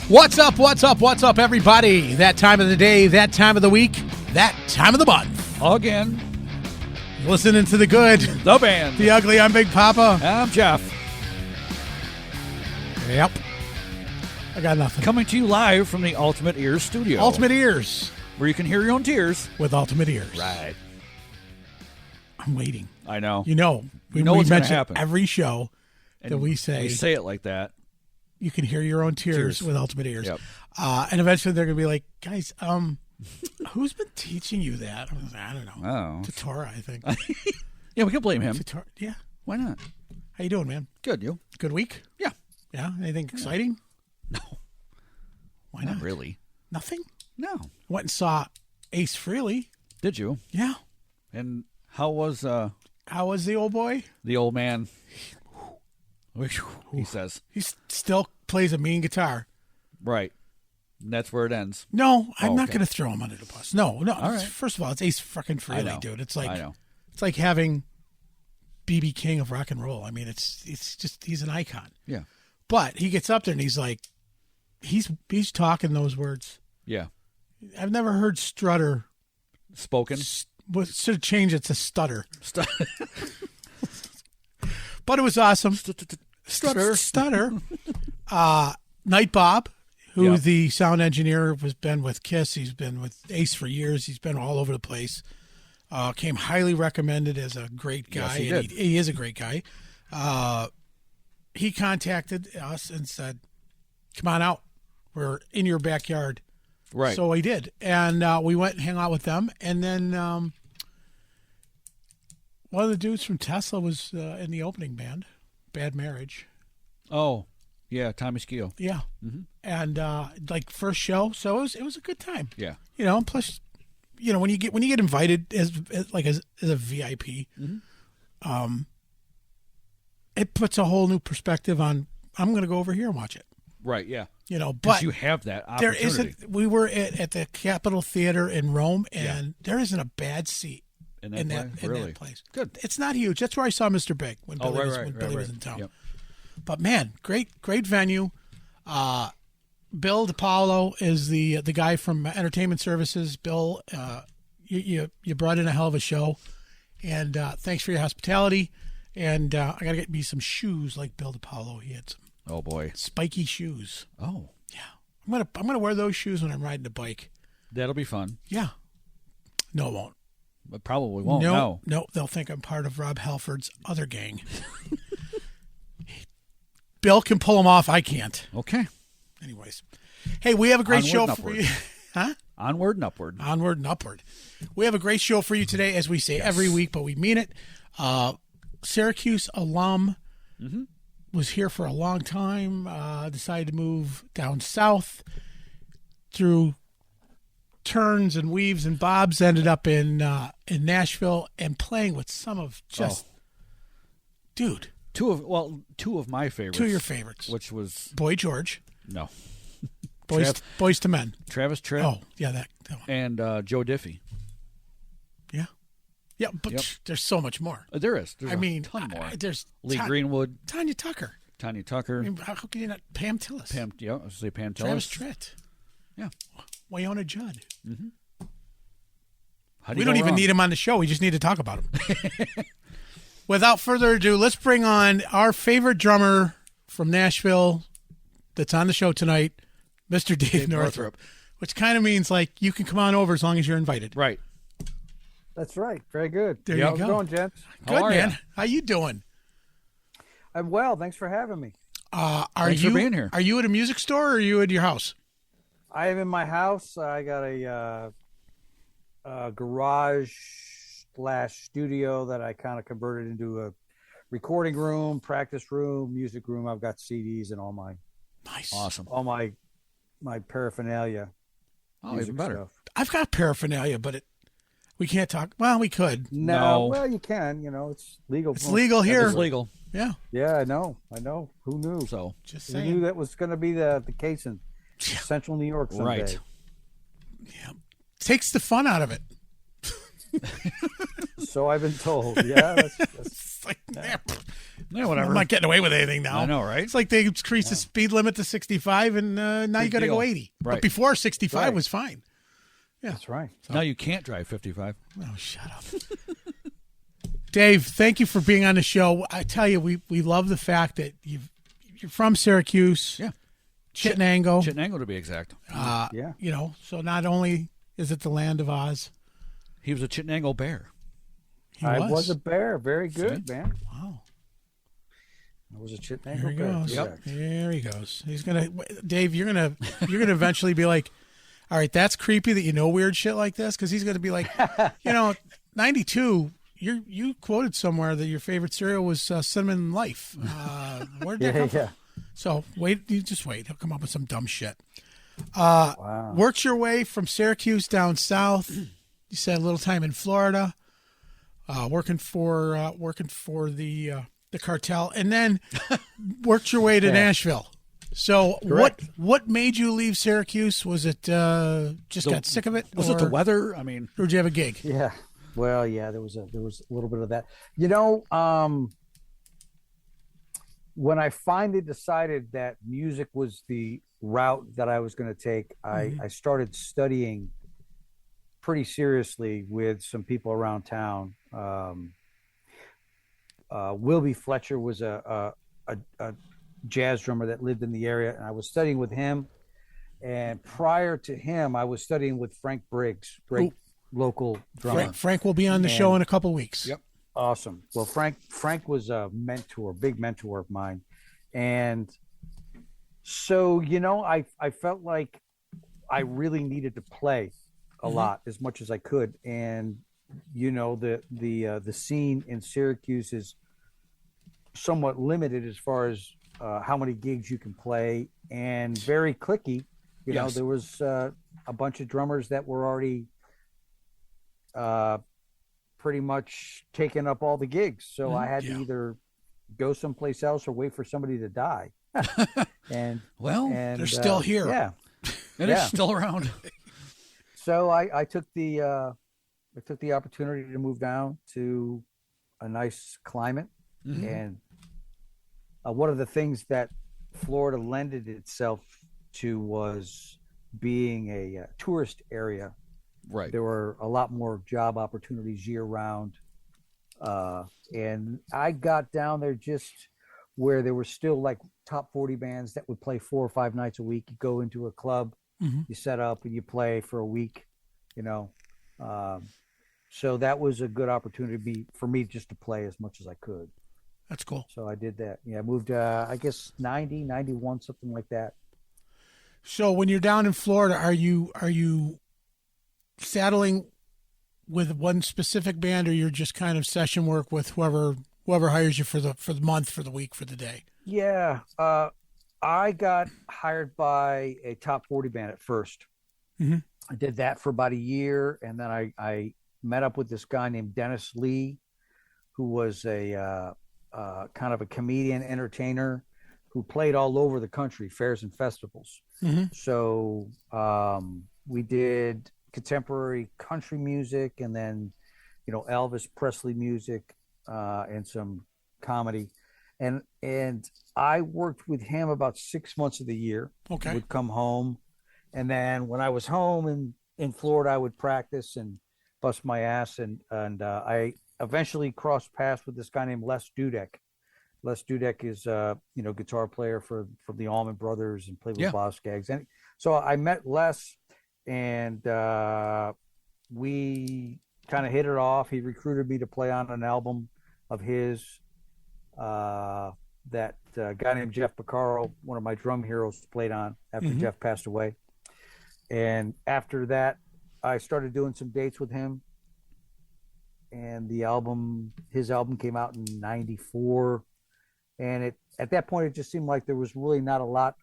What's up, everybody? That time of the day, that time of the week, that time of the month. Again. Listening to the good. The band. The ugly. I'm Big Papa. I'm Jeff. Yep. I got nothing. Coming to you live from the Ultimate Ears studio. Ultimate Ears. Where you can hear your own tears. With Ultimate Ears. Right. I'm waiting. I know. We what's mention happen. every show and that we say it like that. You can hear your own tears with Ultimate Ears. Yep. And eventually they're going to be like, guys, who's been teaching you that? I don't know. Oh. Tatora, I think. Yeah, we can blame him. Yeah. Why not? How you doing, man? Good, you? Good week? Yeah. Yeah? Anything exciting? No. Why not? Not really. Nothing? No. Went and saw Ace Frehley. Did you? Yeah. And how was the old boy? the old man? He says. He still plays a mean guitar. Right. And that's where it ends. No, I'm not going to throw him under the bus. No. All right. First of all, it's Ace fucking Frehley, dude. It's like I know. It's like having B.B. King of rock and roll. I mean, it's just he's an icon. Yeah. But he gets up there and he's like, he's talking those words. Yeah. I've never heard strutter Spoken. Should have changed it to stutter. But it was awesome. Stutter. Night Bob, who the sound engineer has been with Kiss. He's been with Ace for years. He's been all over the place. Came highly recommended as a great guy. Yes, he did. He is a great guy. He contacted us and said, come on out. We're in your backyard. Right. So he did. And we went and hung out with them. And then one of the dudes from Tesla was in the opening band, Bad Marriage. Oh, yeah, Tommy Skio. Yeah. Mm-hmm. And first show, so it was a good time. Yeah. Plus, when you get invited as a VIP, mm-hmm. It puts a whole new perspective on. I'm going to go over here and watch it. Right. Yeah. But you have that opportunity. There isn't. We were at the Capitol Theater in Rome, and there isn't a bad seat in that place. Good. It's not huge. That's where I saw Mr. Big when Billy was in town. Yep. But man, great venue. Bill DiPaolo is the guy from Entertainment Services. Bill, you brought in a hell of a show, and thanks for your hospitality. And I gotta get me some shoes like Bill DiPaolo. He had some. Oh boy, spiky shoes. Oh yeah, I'm gonna wear those shoes when I'm riding a bike. That'll be fun. Yeah. No, it won't. It probably won't. No, they'll think I'm part of Rob Halford's other gang. Bill can pull them off. I can't. Okay. Anyways, hey, we have a great show for you. Huh? Onward and upward. Onward and upward. We have a great show for you today, as we say every week, but we mean it. Syracuse alum. Mm-hmm. Was here for a long time, decided to move down south through turns and weaves and bobs, ended up in Nashville and playing with some of dude. Two of my favorites. Two of your favorites. Which was Boy George. No. Boys to Men. Travis Tritt. Oh, yeah, that one. And Joe Diffie. Yeah. Yeah, but there's so much more. There is. There's a ton more. There's Lee Greenwood. Tanya Tucker. I mean, how can you not? Pam Tillis. I was going to say Pam Tillis. Travis Tritt. Yeah. Wynonna Judd. Mm-hmm. We don't even need him on the show. We just need to talk about him. Without further ado, let's bring on our favorite drummer from Nashville that's on the show tonight, Mr. Dave Northrup, which kind of means you can come on over as long as you're invited. Right. That's right. Very good. There you go. How's it going, gents? Good, man. How you doing? I'm well. Thanks for having me. Thanks for being here. Are you at a music store or are you at your house? I am in my house. I got a garage / studio that I kind of converted into a recording room, practice room, music room. I've got CDs and all my my paraphernalia. Oh, even better. Stuff. I've got paraphernalia, but we can't talk. Well, we could. No. Well, you can. It's legal. It's legal here. It's legal. Yeah. Yeah, I know. Who knew? So just who saying. knew that was going to be the case in Central New York someday. Right. Yeah. Takes the fun out of it. So I've been told. Yeah. It's like, Yeah, whatever. I'm not getting away with anything now. I know, right? It's like they increased the speed limit to 65, and now you got to go 80. Right. But before 65 was fine. Yeah, that's right. So. Now you can't drive 55. Oh, shut up. Dave, thank you for being on the show. I tell you, we love the fact that you're from Syracuse. Yeah. Chittenango. Chittenango, to be exact. Yeah. You know, so not only is it the land of Oz. He was a Chittenango bear. I was a bear. Very good, man. Wow. I was a Chittenango There he bear. goes. Yep. There he goes. He's gonna, Dave. You're gonna eventually be like, all right, that's creepy that you know weird shit like this, because he's gonna be like, 92. You quoted somewhere that your favorite cereal was Cinnamon Life. Where'd that come from? So you just wait. He'll come up with some dumb shit. Wow. Worked your way from Syracuse down south. You said a little time in Florida, working for the cartel, and then worked your way to Nashville. So what made you leave Syracuse? Was it just got sick of it? Was it the weather? I mean, or did you have a gig? Yeah. Well, yeah, there was a little bit of that. When I finally decided that music was the route that I was going to take, I started studying pretty seriously with some people around town. Wilby Fletcher was a jazz drummer that lived in the area, and I was studying with him. And prior to him, I was studying with Frank Briggs, local drummer. Frank will be on the show in a couple weeks. Yep. Awesome. Well, Frank was a big mentor of mine. And so, I felt like I really needed to play a lot, as much as I could. And, the scene in Syracuse is somewhat limited as far as how many gigs you can play, and very cliquey. There was a bunch of drummers that were already pretty much taking up all the gigs. So I had to either go someplace else or wait for somebody to die. and they're still here. Yeah. And it's still around. So I took the opportunity to move down to a nice climate. And one of the things that Florida lended itself to was being a tourist area. Right. There were a lot more job opportunities year round. And I got down there just where there were still like top 40 bands that would play 4 or 5 nights a week. You go into a club, you set up and you play for a week, so that was a good opportunity for me just to play as much as I could. That's cool. So I did that. Yeah. I moved, I guess 90, 91, something like that. So when you're down in Florida, are you saddling with one specific band, or you're just kind of session work with whoever hires you for the month, for the week, for the day? Yeah. I got hired by a top 40 band at first. I did that for about a year. And then I met up with this guy named Dennis Lee, who was a kind of a comedian entertainer who played all over the country, fairs and festivals. So we did contemporary country music, and then Elvis Presley music, and some comedy, and I worked with him about 6 months of the year. Okay. Would come home, and then when I was home in Florida, I would practice and bust my ass, and I eventually crossed paths with this guy named Les Dudek. Les Dudek is guitar player from the Allman Brothers and played with Bob Scaggs. And so I met Les, and we kind of hit it off. He recruited me to play on an album of his that guy named Jeff Picaro, one of my drum heroes, played on after Jeff passed away. And after that, I started doing some dates with him. And his album came out in 94. And at that point, it just seemed like there was really not a lot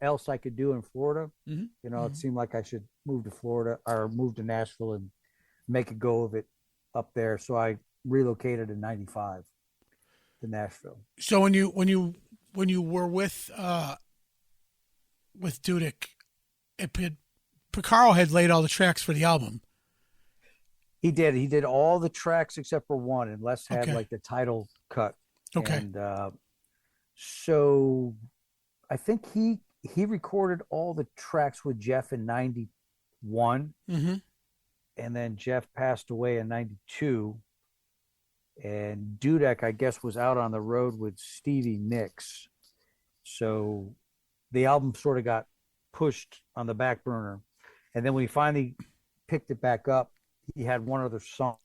else I could do in Florida. It seemed like I should move to Florida or move to Nashville and make a go of it up there. So I relocated in 95 to Nashville. So when you were with Dudek, Picaro had laid all the tracks for the album. He did all the tracks except for one, and Les had like the title cut. Okay. And so I think he recorded all the tracks with Jeff in 91. Mm-hmm. And then Jeff passed away in 92. And Dudek, I guess, was out on the road with Stevie Nicks. So the album sort of got pushed on the back burner. And then when he finally picked it back up, he had one other song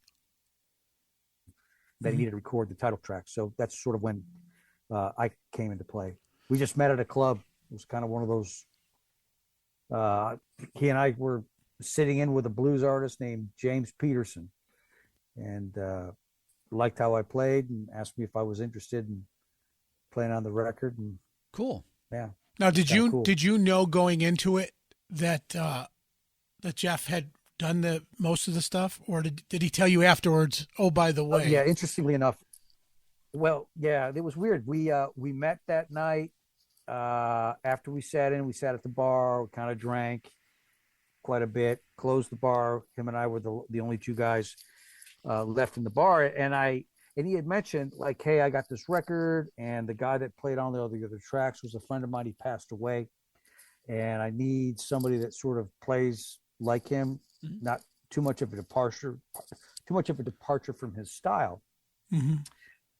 that he needed to record the title track. So that's sort of when I came into play. We just met at a club. It was kind of one of those. He and I were sitting in with a blues artist named James Peterson, and liked how I played and asked me if I was interested in playing on the record. And cool. Yeah. Now, did you know going into it that that Jeff had done most of the stuff, or did he tell you afterwards? Oh, by the way. Yeah. Interestingly enough, well, yeah, it was weird. We met that night. After we sat at the bar, we kind of drank quite a bit, closed the bar. Him and I were the only two guys left in the bar. And he had mentioned, like, hey, I got this record, and the guy that played on the other tracks was a friend of mine. He passed away, and I need somebody that sort of plays like him, not too much of a departure from his style. Mm-hmm.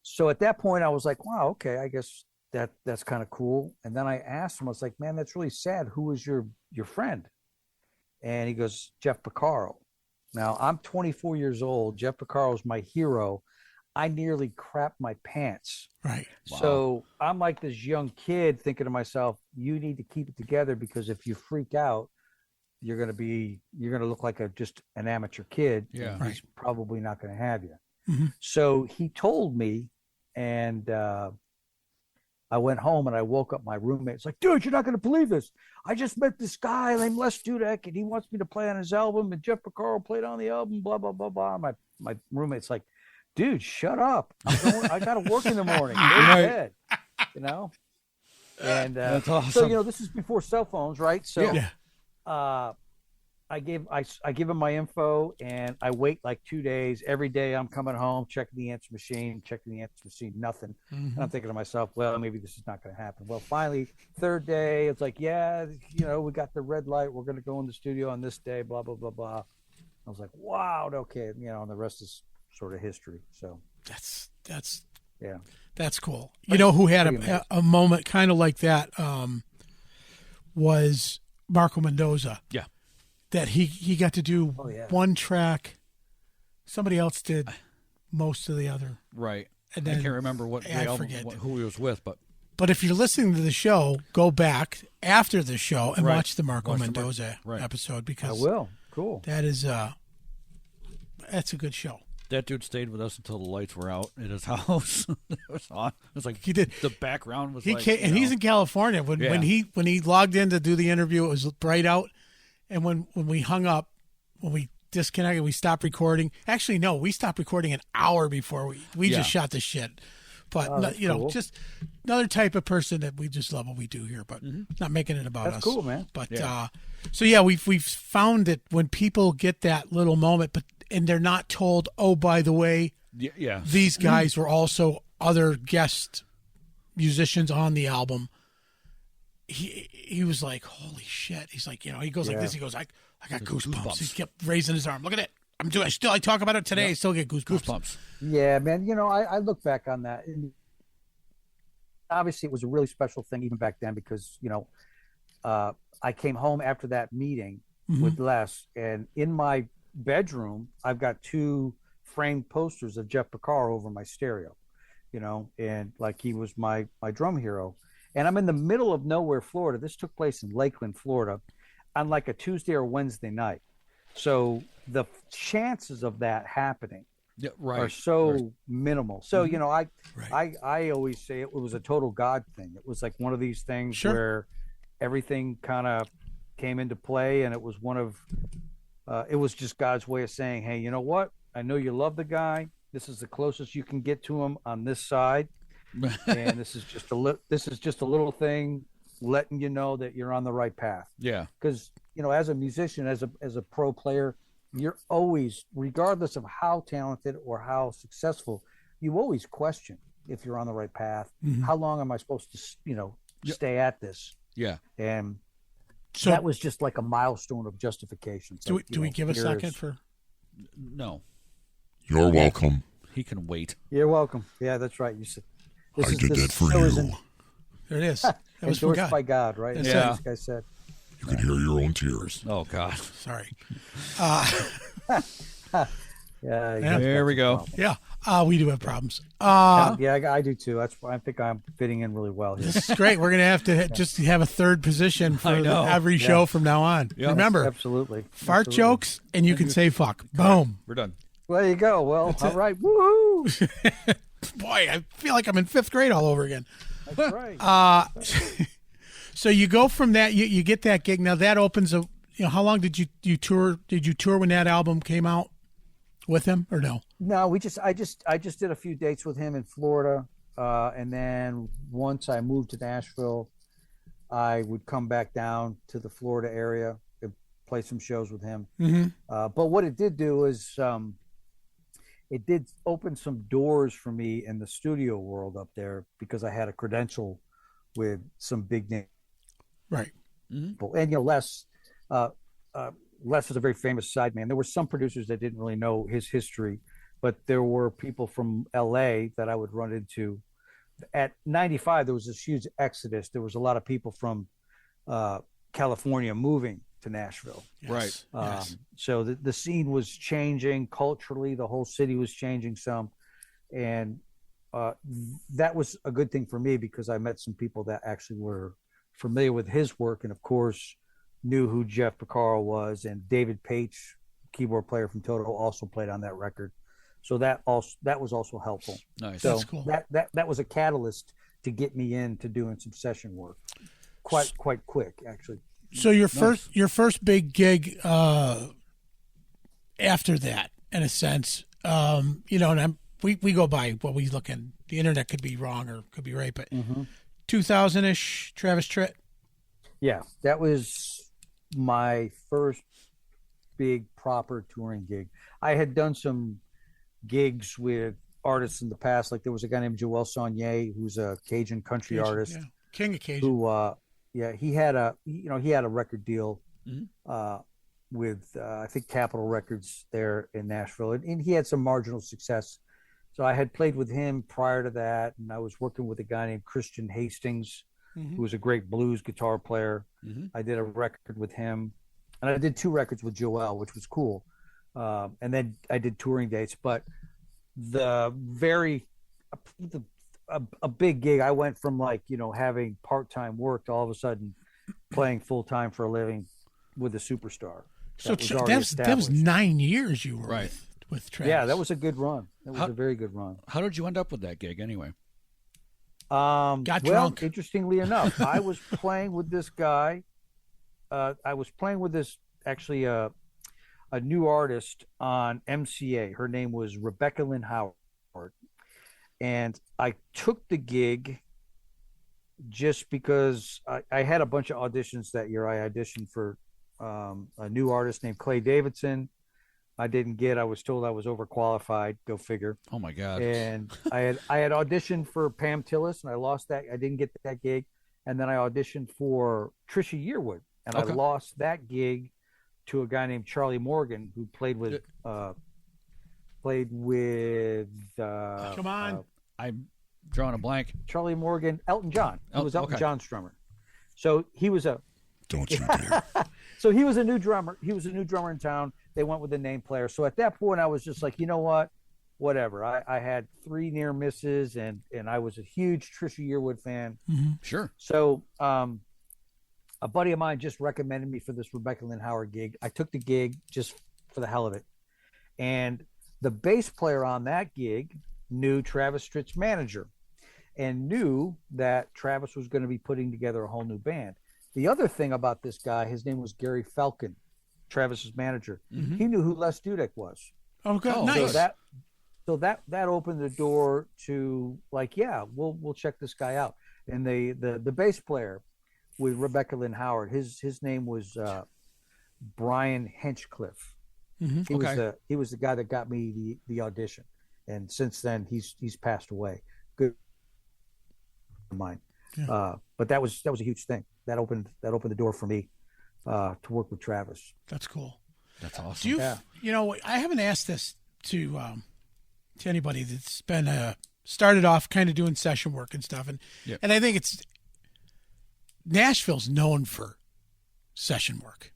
So at that point I was like, wow, okay, I guess that's kind of cool. And then I asked him, I was like, man, that's really sad. Who was your friend? And he goes, Jeff Porcaro. Now I'm 24 years old. Jeff Porcaro is my hero. I nearly crapped my pants. Right. Wow. So I'm like this young kid thinking to myself, you need to keep it together, because if you freak out, you're going to look like just an amateur kid. Yeah. He's probably not going to have you. Mm-hmm. So he told me, and I went home and I woke up my roommate. It's like, dude, you're not going to believe this. I just met this guy named Les Dudek, and he wants me to play on his album, and Jeff Porcaro played on the album, blah, blah, blah, blah. My roommate's like, dude, shut up. I got to work in the morning. Go to bed, And that's awesome. So, this is before cell phones, right? So Yeah. I give him my info, and I wait like 2 days. Every day I'm coming home, checking the answer machine, nothing. Mm-hmm. And I'm thinking to myself, well, maybe this is not going to happen. Well, finally, third day, it's like, yeah, we got the red light. We're going to go in the studio on this day, blah, blah, blah, blah. I was like, wow, okay. And the rest is sort of history. So that's cool. You know who had a moment kind of like that was Marco Mendoza. Yeah. That he got to do one track. Somebody else did most of the other. Right. And then, I can't remember who he was with, but if you're listening to the show, go back after the show and watch the Marco Mendoza episode, because I will. Cool. That is that's a good show. That dude stayed with us until the lights were out at his house. It was on. It was like he did. The background was. And he's in California. When he logged in to do the interview, it was bright out. And when we hung up, when we disconnected, we stopped recording. Actually, no, we stopped recording an hour before we just shot the shit. But cool. Just another type of person that we just love what we do here, but not making it about us. That's cool, man. But we've found that when people get that little moment, and they're not told, oh, by the way, these guys were also other guest musicians on the album. He was like, holy shit. He's like, he goes like this. He goes, I got goosebumps. He kept raising his arm. Look at it. I talk about it today. I still get goosebumps. Yeah, man. I look back on that. And obviously, it was a really special thing even back then, because, I came home after that meeting with Les, and in my bedroom, I've got 2 framed posters of Jeff Porcaro over my stereo, and like he was my drum hero. And I'm in the middle of nowhere, Florida. This took place in Lakeland, Florida, on like a Tuesday or Wednesday night. So the chances of that happening are so minimal. So, I always say it was a total God thing. It was like one of these things where everything kind of came into play, and it was it was just God's way of saying, hey, you know what? I know you love the guy. This is the closest you can get to him on this side. And this is just a little thing letting you know that you're on the right path. Yeah. Because, as a musician, as a pro player, you're always, regardless of how talented or how successful, you always question, if you're on the right path. Mm-hmm. How long am I supposed to, stay at this? Yeah. And So that was just like a milestone of justification. Do we give a second for? No. You're welcome. He can wait. You're welcome. Yeah, that's right. You said I did that for you. There it is. That was from endorsed God. by God, right? That's Yeah. it. This guy said. You can hear your own tears. Oh, God. Sorry. Yeah. There we go. Yeah. We do have problems. Yeah, I do too. That's why I think I'm fitting in really well here. This is great. We're going to have to just have a third position for every Yeah. show from now on. Yep. Remember, Absolutely. fart jokes, and you can say fuck. Boom. We're done. Well, there you go. Well, all right. Woohoo! Boy, I feel like I'm in 5th grade all over again. That's right. So you go from that, you get that gig. Now that opens a, how long did you tour? Did you tour when that album came out with him or no? No, I just did a few dates with him in Florida. And then once I moved to Nashville, I would come back down to the Florida area and play some shows with him. Mm-hmm. But what it did do is it did open some doors for me in the studio world up there because I had a credential with some big name. Right. People. And Les is a very famous sideman. There were some producers that didn't really know his history, but there were people from LA that I would run into. At 95, there was this huge exodus. There was a lot of people from California moving to Nashville. Yes. Right. Yes. So the scene was changing culturally. The whole city was changing some. And that was a good thing for me because I met some people that actually were familiar with his work and, of course, knew who Jeff Porcaro was. And David Paich, keyboard player from Toto, also played on that record. So that was also helpful. Nice. So That's cool. that was a catalyst to get me into doing some session work quite quick, actually. So your first big gig after that, in a sense, and we go by what we look in. The internet could be wrong or could be right, but 2000-ish, Travis Tritt. Yeah, that was my first big proper touring gig. I had done some gigs with artists in the past. Like there was a guy named Joel Saunier, who's a Cajun country artist, King of Cajun. who he had a record deal with I think Capitol Records there in Nashville, and he had some marginal success. So I had played with him prior to that, and I was working with a guy named Christian Hastings, who was a great blues guitar player. I did a record with him, and I did 2 records with Joel, which was cool. And then I did touring dates, but a big gig. I went from having part-time work to all of a sudden playing full-time for a living with a superstar. So that was 9 years you were with Travis. Yeah, that was a good run. That was a very good run. How did you end up with that gig anyway? Got drunk. Interestingly enough, I was playing with this guy. I was playing with this actually a new artist on MCA. Her name was Rebecca Lynn Howard. And I took the gig just because I had a bunch of auditions that year. I auditioned for a new artist named Clay Davidson. I didn't get. I was told I was overqualified. Go figure. Oh my God! And I had auditioned for Pam Tillis, and I lost that. I didn't get that gig. And then I auditioned for Trisha Yearwood, and I lost that gig to a guy named Charlie Morgan, who played with. Come on! I'm drawing a blank. Charlie Morgan, Elton John. He was Elton John's drummer. So he was a. Don't you dare! So he was a new drummer. He was a new drummer in town. They went with a name player. So at that point, I was just like, you know what? Whatever. I had 3 near misses, and I was a huge Trisha Yearwood fan. Sure. So a buddy of mine just recommended me for this Rebecca Lynn Howard gig. I took the gig just for the hell of it. And the bass player on that gig knew Travis Tritt's manager and knew that Travis was going to be putting together a whole new band. The other thing about this guy, his name was Gary Falcon, Travis's manager. He knew who Les Dudek was. Oh, good. Nice. So that opened the door to we'll check this guy out. And the bass player with Rebecca Lynn Howard, his name was Brian Henchcliffe. He was the guy that got me the audition, and since then he's passed away. good of mine. Yeah. But that was a huge thing. That opened the door for me to work with Travis. That's cool. That's awesome. Do you, you know, I haven't asked this to anybody that's been started off kind of doing session work and stuff, and I think Nashville's known for session work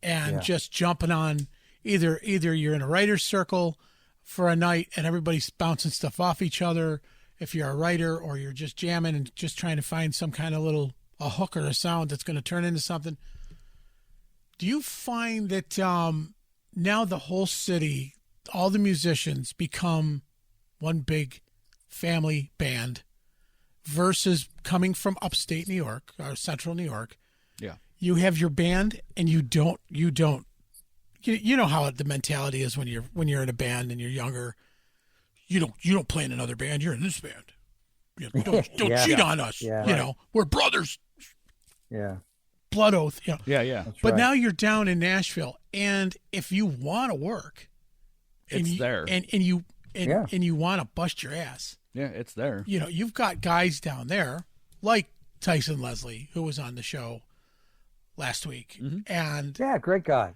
and just jumping on either you're in a writer's circle for a night and everybody's bouncing stuff off each other if you're a writer, or you're just jamming and just trying to find some kind of a hook or a sound that's going to turn into something. Do you find that now the whole city, all the musicians become one big family band versus coming from upstate New York or central New York? Yeah. You have your band and you don't you know how the mentality is when you're in a band and you're younger. You don't play in another band, you're in this band. You know, don't cheat on us. Yeah. You know, we're brothers. Yeah. Blood oath. You know. Yeah. That's But right. now you're down in Nashville, and if you want to work, It's there. and you want to bust your ass, Yeah, it's there. you know, you've got guys down there like Tyson Leslie, who was on the show last week, and Yeah, great guy.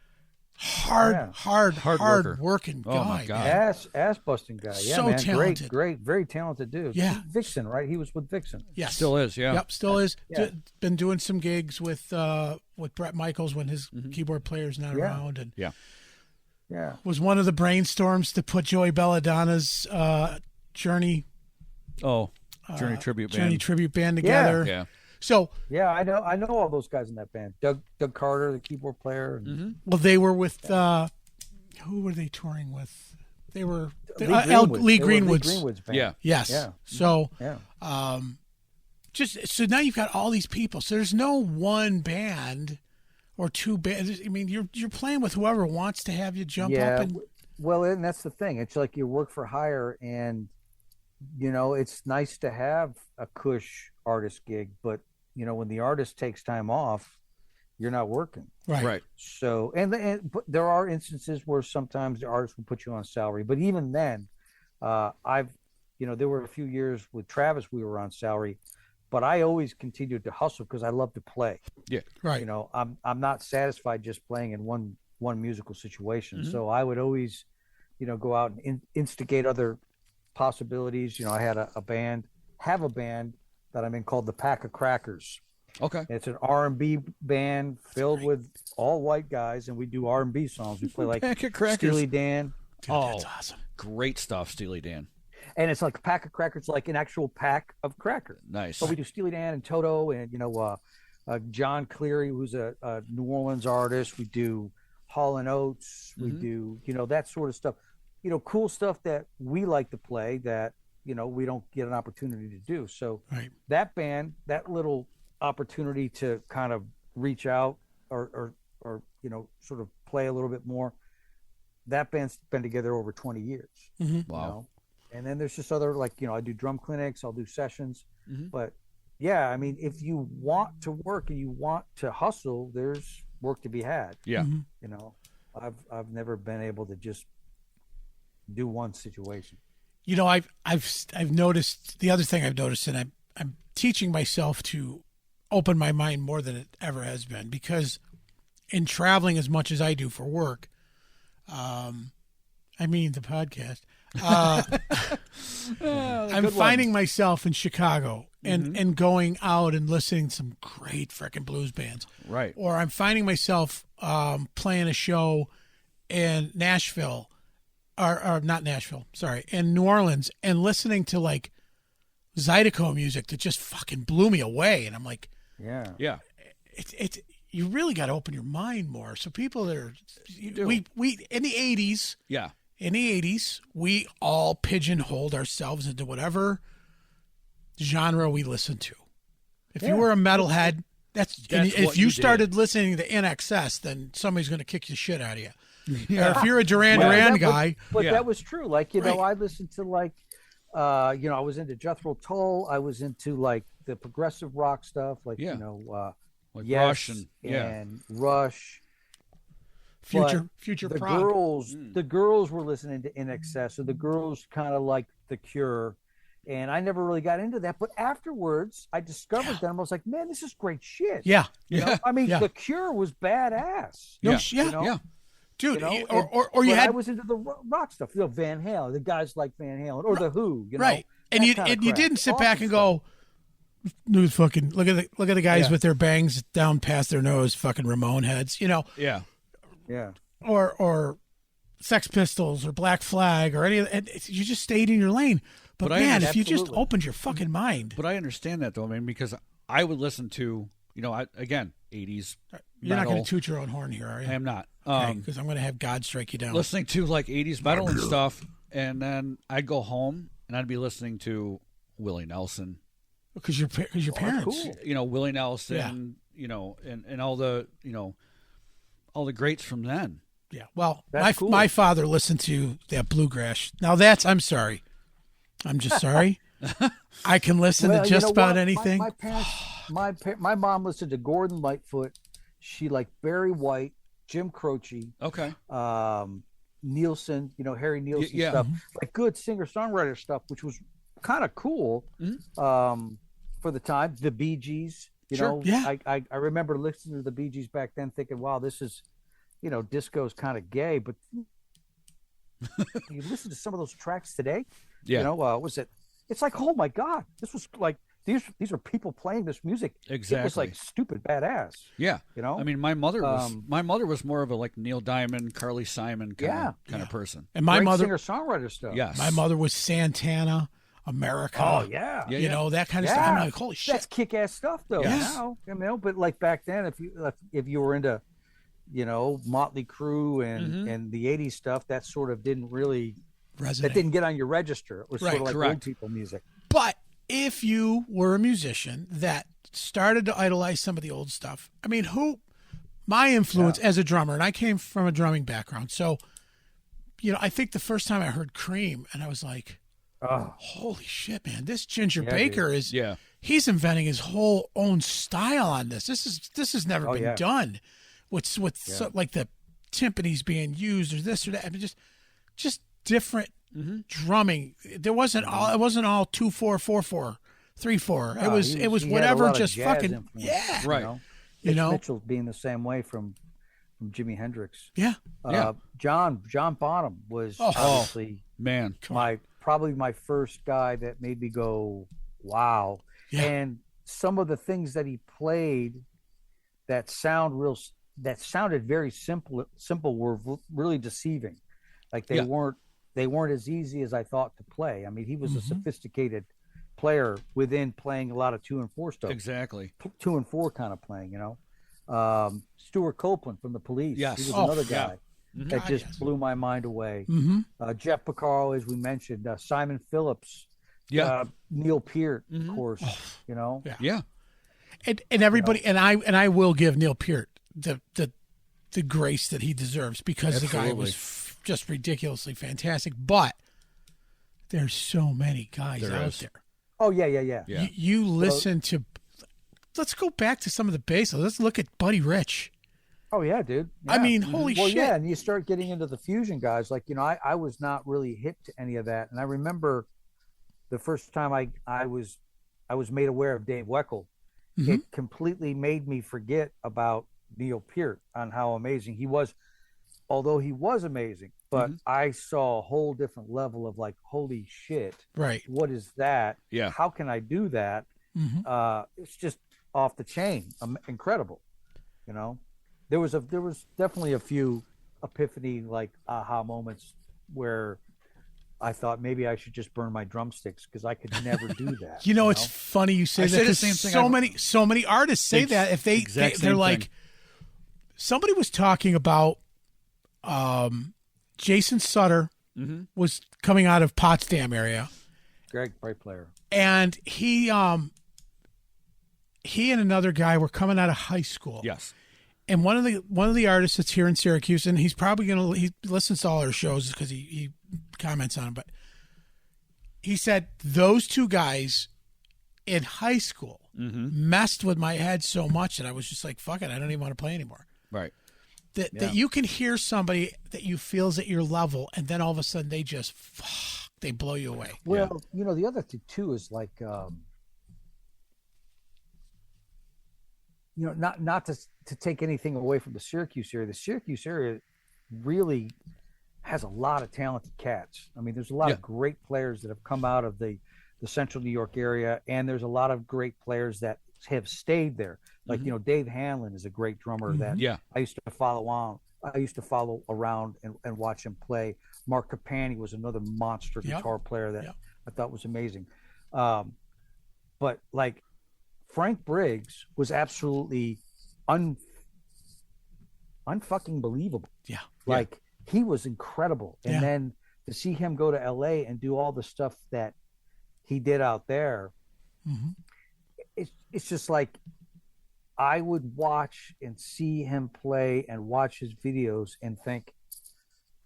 hard worker. working Oh, my guy. God. man. Ass busting guy. Yeah, So man. talented. Great, very talented dude. Yeah. Vixen, right? He was with Vixen. Yes, Still is, yeah. Yep, still is. Yeah. Been doing some gigs with Brett Michaels when his keyboard player's not Yeah. around, and Yeah. was one of the brainstorms to put Joey Belladonna's Journey Journey tribute band. Journey tribute band together. Yeah. So, Yeah, I know all those guys in that band. Doug Carter, the keyboard player. And well, they were with who were they touring with? They were Lee Lee Greenwood's Greenwood's band. Yeah. Yes. Yeah. So, Yeah. just so now you've got all these people. So there's no one band or two bands. I mean, you're playing with whoever wants to have you jump up and Well, and that's the thing. It's like you work for hire, and you know it's nice to have a cush artist gig, but you know when the artist takes time off, you're not working. Right. So, but there are instances where sometimes the artist will put you on salary, but even then, there were a few years with Travis we were on salary, but I always continued to hustle because I love to play. Yeah. right. You know, I'm not satisfied just playing in one musical situation. So I would always, go out and instigate other possibilities. You know, I had a band that I'm in called the Pack of Crackers. Okay. It's an R&B band filled with all white guys, and we do R&B songs. We play like Pack of Crackers. Steely Dan. Dude, that's awesome. Great stuff, Steely Dan. And it's like a pack of crackers, like an actual pack of crackers. Nice. So we do Steely Dan and Toto, and John Cleary, who's a New Orleans artist. We do Hall and Oates. We do that sort of stuff. Cool stuff that we like to play that we don't get an opportunity to do. So that band, that little opportunity to kind of reach out or sort of play a little bit more. That band's been together over 20 years. Wow. And then there's just other, like, I do drum clinics, I'll do sessions. But yeah, I mean, if you want to work and you want to hustle, there's work to be had. Yeah. I've never been able to just do one situation. I've noticed, the other thing I've noticed, and I'm teaching myself to open my mind more than it ever has been, because in traveling as much as I do for work, the podcast, I'm finding myself in Chicago and going out and listening to some great freaking blues bands. Right. Or I'm finding myself playing a show in Nashville, or not Nashville, sorry, in New Orleans, and listening to like Zydeco music that just fucking blew me away. And I'm like, Yeah. it's you really got to open your mind more. So people that are, we in the 80s, Yeah. in the 80s, we all pigeonholed ourselves into whatever genre we listened to. If you were a metalhead, if you started listening to NXS, then somebody's going to kick the shit out of you. Or if you're a Duran Duran guy. But that was true. Like, I listened to like, I was into Jethro Tull. I was into like the progressive rock stuff, like, Like Yes Rush and Rush. Future the prog. girls were listening to NXS, so the girls kind of like The Cure, And I never really got into that. But afterwards, I discovered them. I was like, man, this is great shit. Yeah. You know? I mean, The Cure was badass. Dude, You know? or you but had. I was into the rock stuff. You know, Van Halen, the guys like Van Halen, or the Who. You know, right. And you didn't sit back and go, "Dude, fucking look at the guys with their bangs down past their nose, fucking Ramone heads." You know. Yeah. Yeah. Or Sex Pistols or Black Flag or any of that. You just stayed in your lane. But man, if you just opened your fucking mind. But I understand that, though. I mean, because I would listen to, again, 80s You're metal. not going to toot your own horn here, are you? I am not. Because I'm going to have God strike you down. Listening to, like, 80s metal and stuff, and then I'd go home, and I'd be listening to Willie Nelson. Because your parents. Cool. Willie Nelson, and all the, all the greats from then. Yeah. Well, That's cool. my father listened to that bluegrass. Now I'm sorry. I'm just sorry. I can listen to just about anything. My parents, my mom listened to Gordon Lightfoot. She liked Barry White, Jim Croce. Okay. Nielsen, Harry Nielsen stuff, like good singer-songwriter stuff, which was kind of cool for the time. The Bee Gees, I remember listening to the Bee Gees back then, thinking, "Wow, this is, disco's kind of gay." But you listen to some of those tracks today, was it? It's like, oh my God, this was like these are people playing this music. Exactly. It was like stupid badass. Yeah. I mean, my mother was more of a like Neil Diamond, Carly Simon kind of person. And my mother singer-songwriter stuff. Yes. My mother was Santana, America. Oh yeah. That kind of stuff. I'm like, holy shit. That's kick-ass stuff though. Yes. Now, but like back then, if you were into, Motley Crue and the 80s stuff, that sort of didn't really resonate. That didn't get on your register. It was sort of like correct. old people music. But if you were a musician that started to idolize some of the old stuff, I mean, my influence as a drummer, and I came from a drumming background. So, I think the first time I heard Cream, and I was like, holy shit, man, this Ginger Baker he's inventing his whole own style on this. This has never been done. With like the timpanis being used or this or that. I mean, just different drumming. It wasn't all 2/4, 4/4, 3/4. It was whatever. Just fucking influence, right. Mitchell being the same way from Jimi Hendrix. Yeah. John Bonham was obviously probably my first guy that made me go wow. Yeah. And some of the things that he played that sounded very simple were really deceiving. Like they weren't as easy as I thought to play. I mean, he was a sophisticated player within playing a lot of 2 and 4 stuff. Exactly. 2 and 4 kind of playing, Stuart Copeland from the Police. Yes. He was another guy that just blew my mind away. Jeff Porcaro, as we mentioned, Simon Phillips, Neil Peart, of course, Yeah. And everybody, and I will give Neil Peart the grace that he deserves, because the guy was just ridiculously fantastic. But there's so many guys out there. Oh yeah. You listen to. Let's go back to some of the basics. Let's look at Buddy Rich. Oh yeah, dude. Yeah. I mean, holy shit. Yeah, and you start getting into the fusion guys. Like, I was not really hip to any of that, and I remember the first time I was made aware of Dave Weckl. It completely made me forget about Neil Peart on how amazing he was, although he was amazing. But I saw a whole different level of like, holy shit, right? What is that? Yeah. How can I do that? It's just off the chain, incredible. There was definitely a few epiphany, like aha moments where I thought maybe I should just burn my drumsticks, because I could never do that. It's funny you say that, because so many artists say that if they're like, somebody was talking about Jason Sutter was coming out of Potsdam area. Great player. And he and another guy were coming out of high school. Yes. And one of the artists that's here in Syracuse, and he's probably he listens to all our shows because he comments on them, but he said those two guys in high school messed with my head so much that I was just like, fuck it, I don't even want to play anymore. Right. That you can hear somebody that you feel's at your level, and then all of a sudden they just they blow you away. Well, the other thing too is like, not to take anything away from the Syracuse area. The Syracuse area really has a lot of talented cats. I mean, there's a lot of great players that have come out of the Central New York area, and there's a lot of great players that have stayed there. Like, Dave Hanlon is a great drummer that I used to follow around and watch him play. Mark Capani was another monster guitar player that I thought was amazing. But like Frank Briggs was absolutely unfucking believable. Yeah. Like he was incredible. And then to see him go to LA and do all the stuff that he did out there, it's just like I would watch and see him play and watch his videos and think,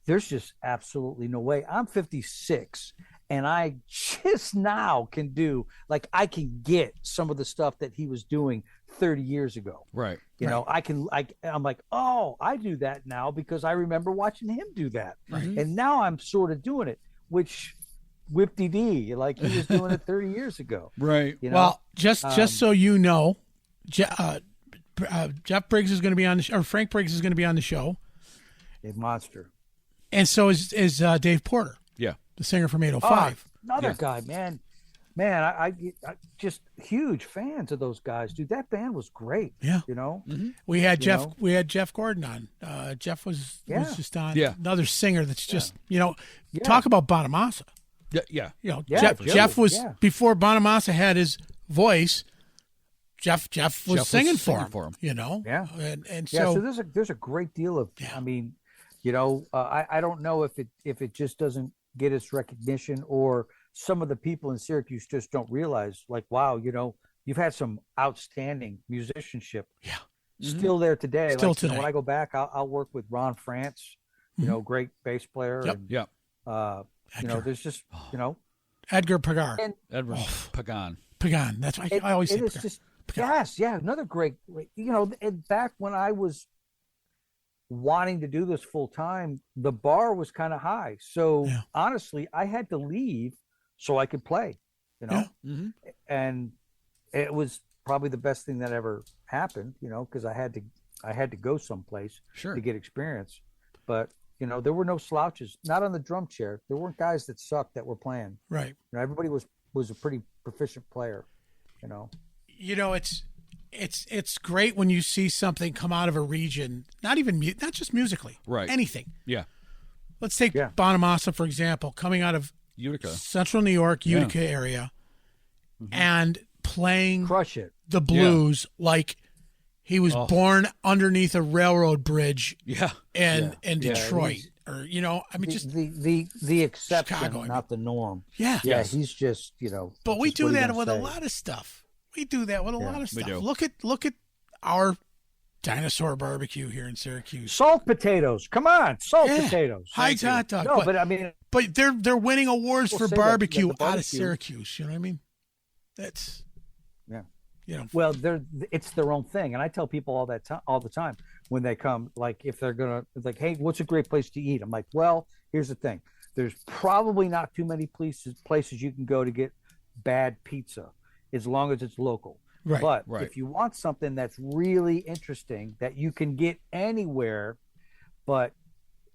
there's just absolutely no way. I'm 56 and I just now can do, like, I can get some of the stuff that he was doing 30 years ago. Right. You know, I'm like, oh, I do that now because I remember watching him do that. Right. And now I'm sort of doing it, which whip-de-dee, like he was doing it 30 years ago. Right. You know? Well, just so you know, Jeff Briggs is going to be on the show, or Frank Briggs is going to be on the show. A monster. And so is Dave Porter. Yeah. The singer from 805. Another guy, man. I just huge fans of those guys, dude. That band was great. Yeah. You know? We had Jeff Gordon on. Jeff was just on. Yeah. Another singer that's just, talk about Bonamassa. Yeah. Jeff was before Bonamassa had his voice. Jeff was singing for him. Yeah. And so there's a great deal of I mean, I don't know if it just doesn't get its recognition, or some of the people in Syracuse just don't realize, like, wow, you've had some outstanding musicianship. Yeah. Still there today. Still today. When I go back, I'll work with Ron France, great bass player. Yep. And, Yeah. there's just, Edgar Pagar. Edward Pagan. Pagan. That's why I always say it's Pagan. just, yes, another great, and back when I was wanting to do this full time, the bar was kind of high. So honestly, I had to leave so I could play, and it was probably the best thing that ever happened, because I had to go someplace to get experience. But, there were no slouches, not on the drum chair. There weren't guys that sucked that were playing. Right. Everybody was a pretty proficient player, It's great when you see something come out of a region, not just musically, right? Anything. Yeah. Let's take Bonamassa, for example, coming out of Utica, Central New York, Utica area, and playing crush it the blues like he was born underneath a railroad bridge. In Detroit, or just the exception, Chicago, not the norm. Yeah. He's just But we do that with a lot of stuff. We do that with a lot of stuff. Look at our dinosaur barbecue here in Syracuse. Salt potatoes. Come on, potatoes. High hot dog. No, but I mean, but they're winning awards for barbecue out of Syracuse. You know what I mean? That's Well, it's their own thing, and I tell people all the time when they come, like if they're gonna hey, what's a great place to eat? I'm like, well, here's the thing. There's probably not too many places you can go to get bad pizza, as long as it's local. Right. But if you want something that's really interesting that you can get anywhere, but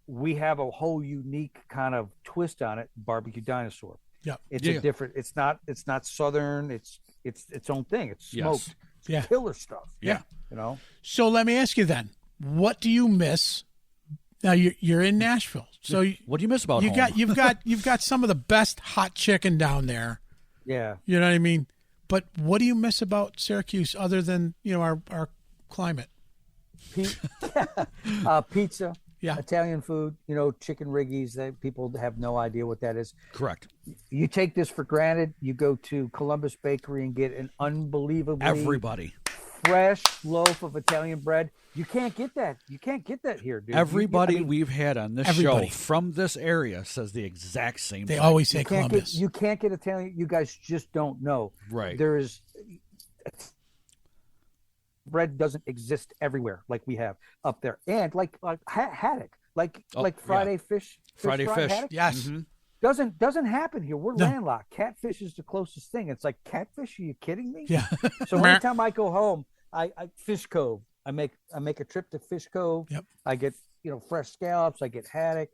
we have a whole unique kind of twist on it, Barbecue Dinosaur. Yeah. It's a different, it's not Southern, it's its own thing. It's smoked. Yes. It's killer stuff. Yeah. So let me ask you then, what do you miss? Now you're in Nashville. So what do you miss about home? You've got some of the best hot chicken down there. Yeah. You know what I mean? But what do you miss about Syracuse other than, our climate? Pizza, Italian food, chicken riggies. People have no idea what that is. Correct. You take this for granted. You go to Columbus Bakery and get an unbelievably fresh loaf of Italian bread. You can't get that. You can't get that here, dude. Everybody we've had on this show from this area says the exact same thing. They always say Columbus. You can't get Italian. You guys just don't know. Right. Bread doesn't exist everywhere like we have up there. And like haddock, like Friday fish. Friday fish. Haddock? Yes. Mm-hmm. Doesn't happen here. We're No. landlocked. Catfish is the closest thing. It's like catfish. Are you kidding me? Yeah. So anytime I go home, I Fish Cove. I make a trip to Fish Cove. Yep. I get fresh scallops. I get haddock.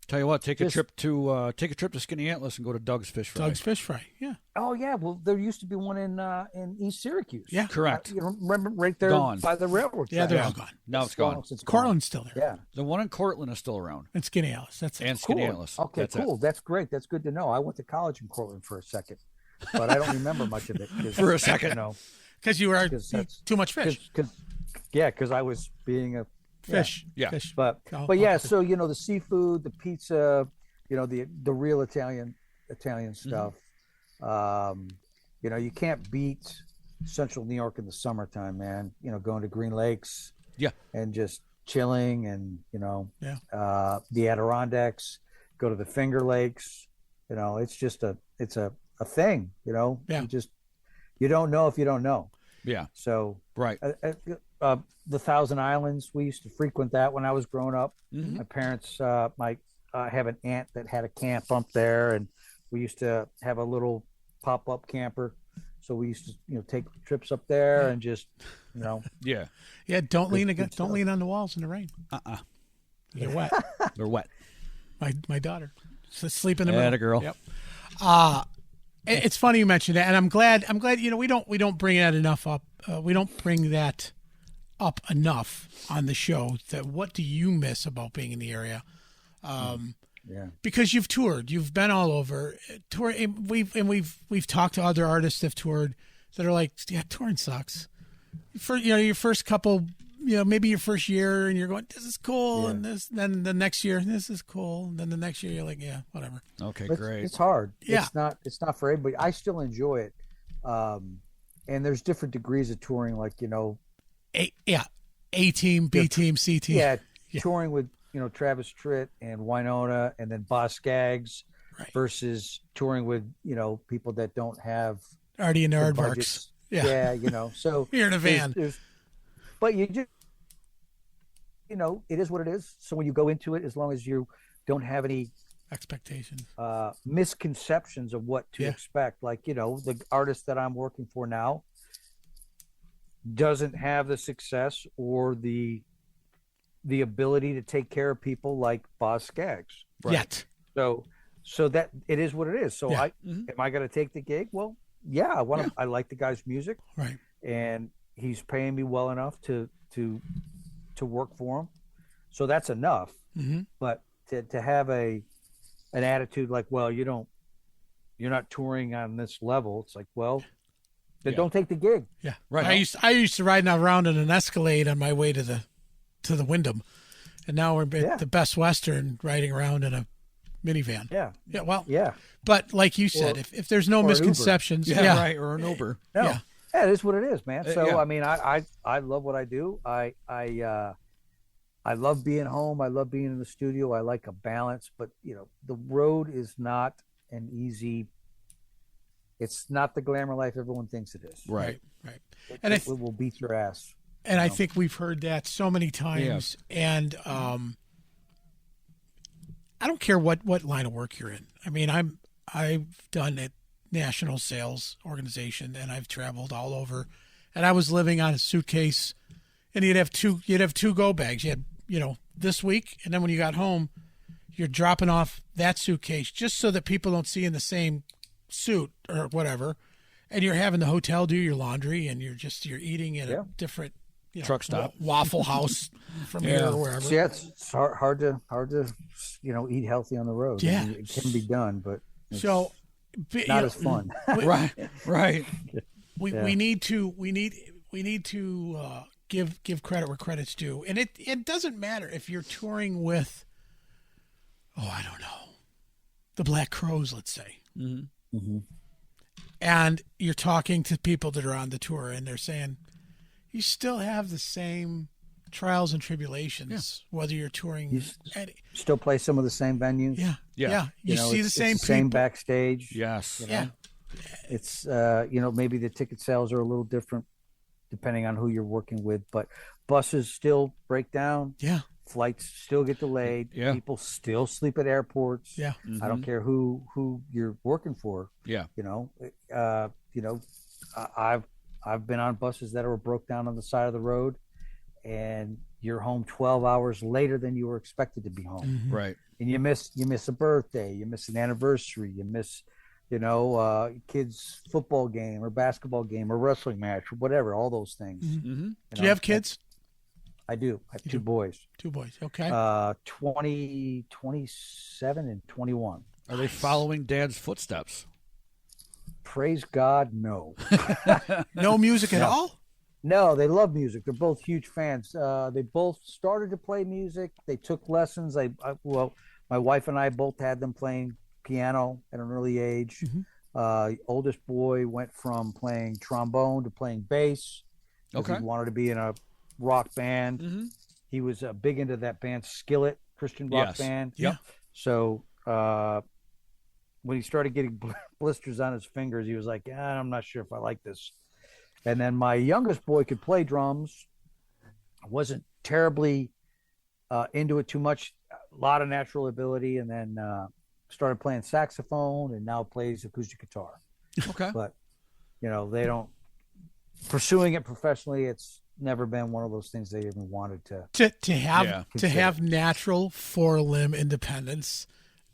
Tell you what, take a trip to Skinny Antlers and go to Doug's Fish Fry. Doug's Fish Fry. Yeah. Oh yeah. Well, there used to be one in East Syracuse. Yeah. Correct. Remember right there Gone. by the railroad. Yeah, track. they're all gone. Now it's gone. Cortland's still there. Yeah. The one in Cortland is still around. And Skinny Alice. That's it. And Skinny Cool. Antlers. Okay, That's cool. it. That's great. That's good to know. I went to college in Cortland for a second, but I don't remember much of it. For a second. Because you were 'Cause that's- too much fish. Because I was being a Fish. Yeah. Fish. But Oh, yeah, okay. so the seafood, the pizza, the real Italian stuff. You can't beat Central New York in the summertime, man. Going to Green Lakes. Yeah. And just chilling, and the Adirondacks. Go to the Finger Lakes. It's just a thing. Yeah. You don't know if you don't know. Yeah. So Right. The Thousand Islands, we used to frequent that when I was growing up. Mhm. My parents, I have an aunt that had a camp up there, and we used to have a little pop-up camper. So we used to, take trips up there and just, Yeah. Yeah, don't lean good don't lean on the walls in the rain. You're wet. They're wet. My daughter. Sleep in the middle. Atta girl. Yep. It's funny you mentioned that, and I'm glad we don't bring that enough up. We don't bring that up enough on the show. That what do you miss about being in the area? yeah. Because you've toured, you've been all over. We've talked to other artists that have toured that are like, yeah, touring sucks. For your first couple, maybe your first year, and you're going, this is cool, and then the next year, this is cool, and then the next year, you're like, yeah, whatever. Okay, It's, great. it's hard. Yeah. It's not for everybody. I still enjoy it. And there's different degrees of touring, like, A team, B team, C team. yeah, touring with, Travis Tritt and Winona and then Boss Scaggs Right. versus touring with, people that don't have Already in the the aardvarks. budgets. Yeah. So You're in a van. But you just, it is what it is. So when you go into it, as long as you don't have any Expectations. misconceptions of what to expect, like, the artist that I'm working for now doesn't have the success or the ability to take care of people like Boss Scaggs. Yet. So that it is what it is. So Yeah. am I going to take the gig? Well, yeah, I like the guy's music, Right. and he's paying me well enough to work for him. So that's enough. Mm-hmm. But to have an attitude like, well, you're not touring on this level. It's like, well, then don't take the gig. Yeah. Right. I used to ride around in an Escalade on my way to the Wyndham, and now we're at the Best Western riding around in a minivan. Yeah. Yeah. Well. Yeah. But like you said, if there's no or an misconceptions, Yeah, right. Or an Uber. No. Yeah. Yeah, it is what it is, man. So yeah. I mean, I love what I do. I love being home. I love being in the studio. I like a balance, but the road is not an easy. It's not the glamour life everyone thinks it is. Right. Right. And And it will beat your ass. And I think we've heard that so many times. Yeah. And I don't care what line of work you're in. I mean, I've done a national sales organization, and I've traveled all over. And I was living on a suitcase, and you'd have two go bags. You had this week, and then when you got home, you're dropping off that suitcase just so that people don't see in the same suit or whatever. And you're having the hotel do your laundry, and you're eating at a different truck stop, Waffle House from here or wherever. So it's hard to eat healthy on the road. Yeah. I mean, it can be done, but it's not as fun. Right. We need to give credit where credit's due, and it doesn't matter if you're touring with, I don't know, the Black Crowes, let's say. Mm-hmm. Mm-hmm. And you're talking to people that are on the tour, and they're saying, you still have the same trials and tribulations, whether you're touring. You still play some of the same venues. Yeah. You see the same people. Same backstage. Yes. Yeah. It's, maybe the ticket sales are a little different depending on who you're working with, but buses still break down. Yeah. Flights still get delayed. Yeah. People still sleep at airports. Yeah. I don't care who you're working for. Yeah. I've been on buses that were broke down on the side of the road, and you're home 12 hours later than you were expected to be home. Right. And you miss a birthday, you miss an anniversary, you miss, kids' football game or basketball game or wrestling match or whatever, all those things. Do you have kids? I do. I have two boys. Two boys. Okay. 20, 27, and 21. Are they following Dad's footsteps? Praise God, no. No music at all? No, they love music. They're both huge fans. They both started to play music. They took lessons. My wife and I both had them playing piano at an early age. Oldest boy went from playing trombone to playing bass. Okay. He wanted to be in a rock band. He was big into that band Skillet, Christian rock band. Yeah. So when he started getting blisters on his fingers, he was like, I'm not sure if I like this. And then my youngest boy could play drums. Wasn't terribly into it too much. A lot of natural ability, and then started playing saxophone, and now plays acoustic guitar. Okay. But they don't pursuing it professionally. It's never been one of those things they even wanted to have natural 4-limb independence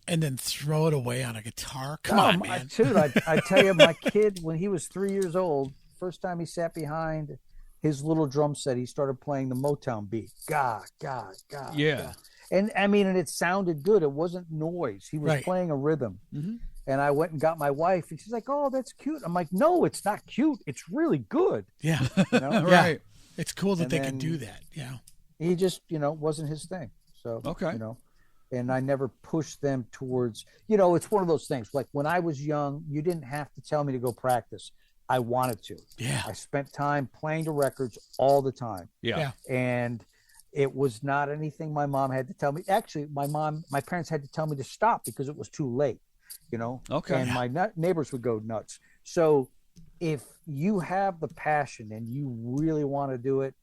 and then throw it away on a guitar. Come on, man. Dude, I tell you, my kid, when he was 3 years old, first time he sat behind his little drum set, he started playing the Motown beat. God. Yeah. God. And I mean, and it sounded good. It wasn't noise. He was playing a rhythm. And I went and got my wife, and she's like, "Oh, that's cute." I'm like, "No, it's not cute. It's really good." Yeah. Right. Yeah. It's cool that And they then can do that. Yeah. He just, wasn't his thing. So, and I never pushed them towards, it's one of those things. Like when I was young, you didn't have to tell me to go practice. I wanted to. Yeah. I spent time playing the records all the time. Yeah. And it was not anything my mom had to tell me. Actually, my parents had to tell me to stop because it was too late, Okay. And my neighbors would go nuts. So if you have the passion and you really want to do it,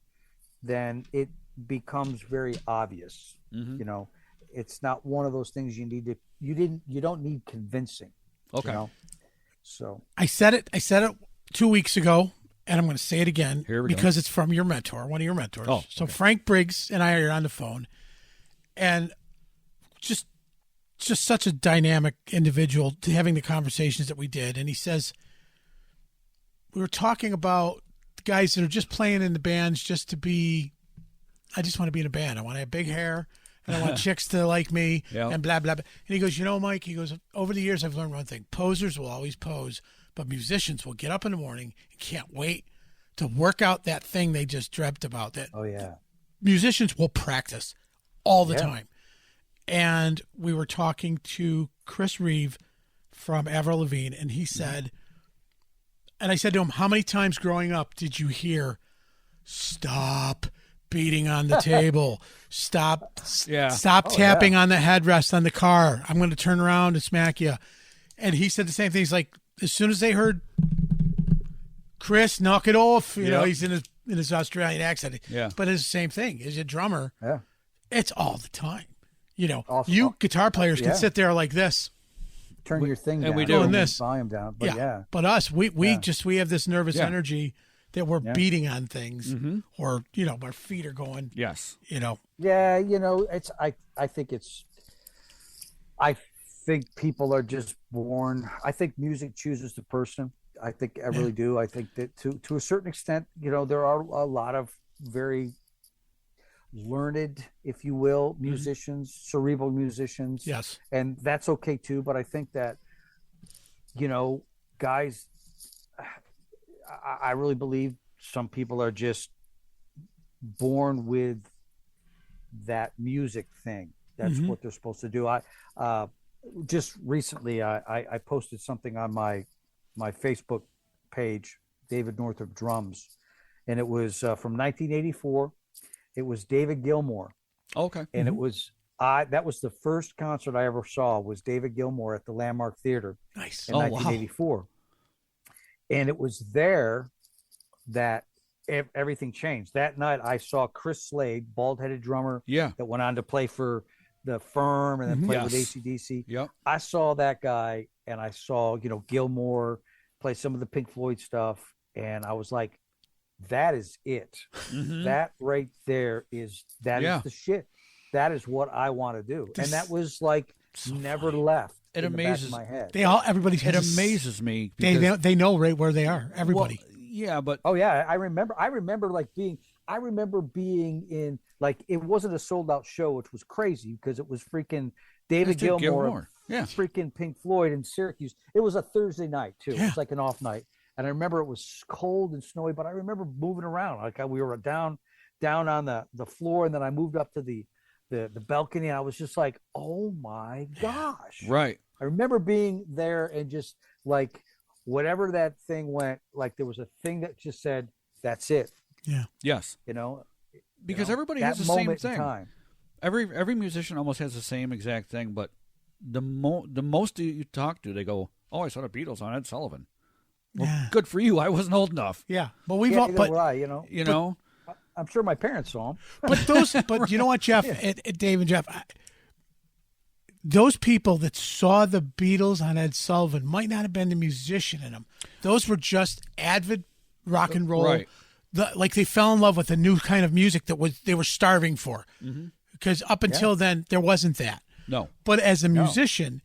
then it becomes very obvious. It's not one of those things you don't need convincing. Okay. So I said it 2 weeks ago, and I'm going to say it again because it's from your mentor, one of your mentors. Oh, so Frank Briggs and I are on the phone, and just such a dynamic individual to having the conversations that we did. And he says, we were talking about the guys that are just playing in the bands just to be, I just want to be in a band. I want to have big hair, and I want chicks to like me, and blah, blah, blah. And he goes, Mike, he goes, over the years, I've learned one thing. Posers will always pose, but musicians will get up in the morning and can't wait to work out that thing they just dreamt about. That musicians will practice all the time. And we were talking to Chris Reeve from Avril Lavigne, and he said, and I said to him, how many times growing up did you hear, stop beating on the table, stop tapping on the headrest on the car, I'm going to turn around and smack you. And he said the same thing. He's like, as soon as they heard Chris, knock it off, he's in his Australian accent. Yeah. But it's the same thing. As a drummer, it's all the time. Also, guitar players can sit there like this. Turn your thing down. And we do. Doing this. Volume down. But But us, we have this nervous energy that we're beating on things, or, our feet are going. Yes. Yeah, it's I think people are just born. I think music chooses the person. I really do. I think that to a certain extent, there are a lot of very learned, if you will, musicians, cerebral musicians. Yes. And that's okay too. But I think that, guys, I really believe some people are just born with that music thing. That's what they're supposed to do. Just recently, I posted something on my Facebook page, David Northrup Drums, and it was from 1984. It was David Gilmour. Okay. And it was that was the first concert I ever saw, was David Gilmour at the Landmark Theater. Nice. In 1984. Wow. And it was there that everything changed. That night, I saw Chris Slade, bald-headed drummer, that went on to play for the Firm and then played with AC/DC. Yep. I saw that guy, and I saw, Gilmore play some of the Pink Floyd stuff, and I was like, that is it. That right there is the shit. That is what I want to do. And that was like never left. It amazes my head. It amazes me. They know right where they are. Everybody. Well, yeah, but I remember being in, like, it wasn't a sold out show, which was crazy because it was freaking David Gilmour. Freaking Pink Floyd in Syracuse. It was a Thursday night too. It was like an off night. And I remember it was cold and snowy, but I remember moving around. Like we were down on the floor, and then I moved up to the balcony, and I was just like, oh my gosh. Right. I remember being there and just like whatever that thing went, like there was a thing that just said, that's it. Yeah. Yes. Because everybody has the same thing. Every musician almost has the same exact thing, but the most you talk to, they go, "Oh, I saw the Beatles on Ed Sullivan." Well, good for you. I wasn't old enough. Yeah, but we've all, but I'm sure my parents saw them. But you know what, Jeff, Dave and Jeff, those people that saw the Beatles on Ed Sullivan might not have been the musician in them. Those were just avid rock and roll. Right. Like they fell in love with a new kind of music that they were starving for. Because up until then, there wasn't that. No. But as a musician,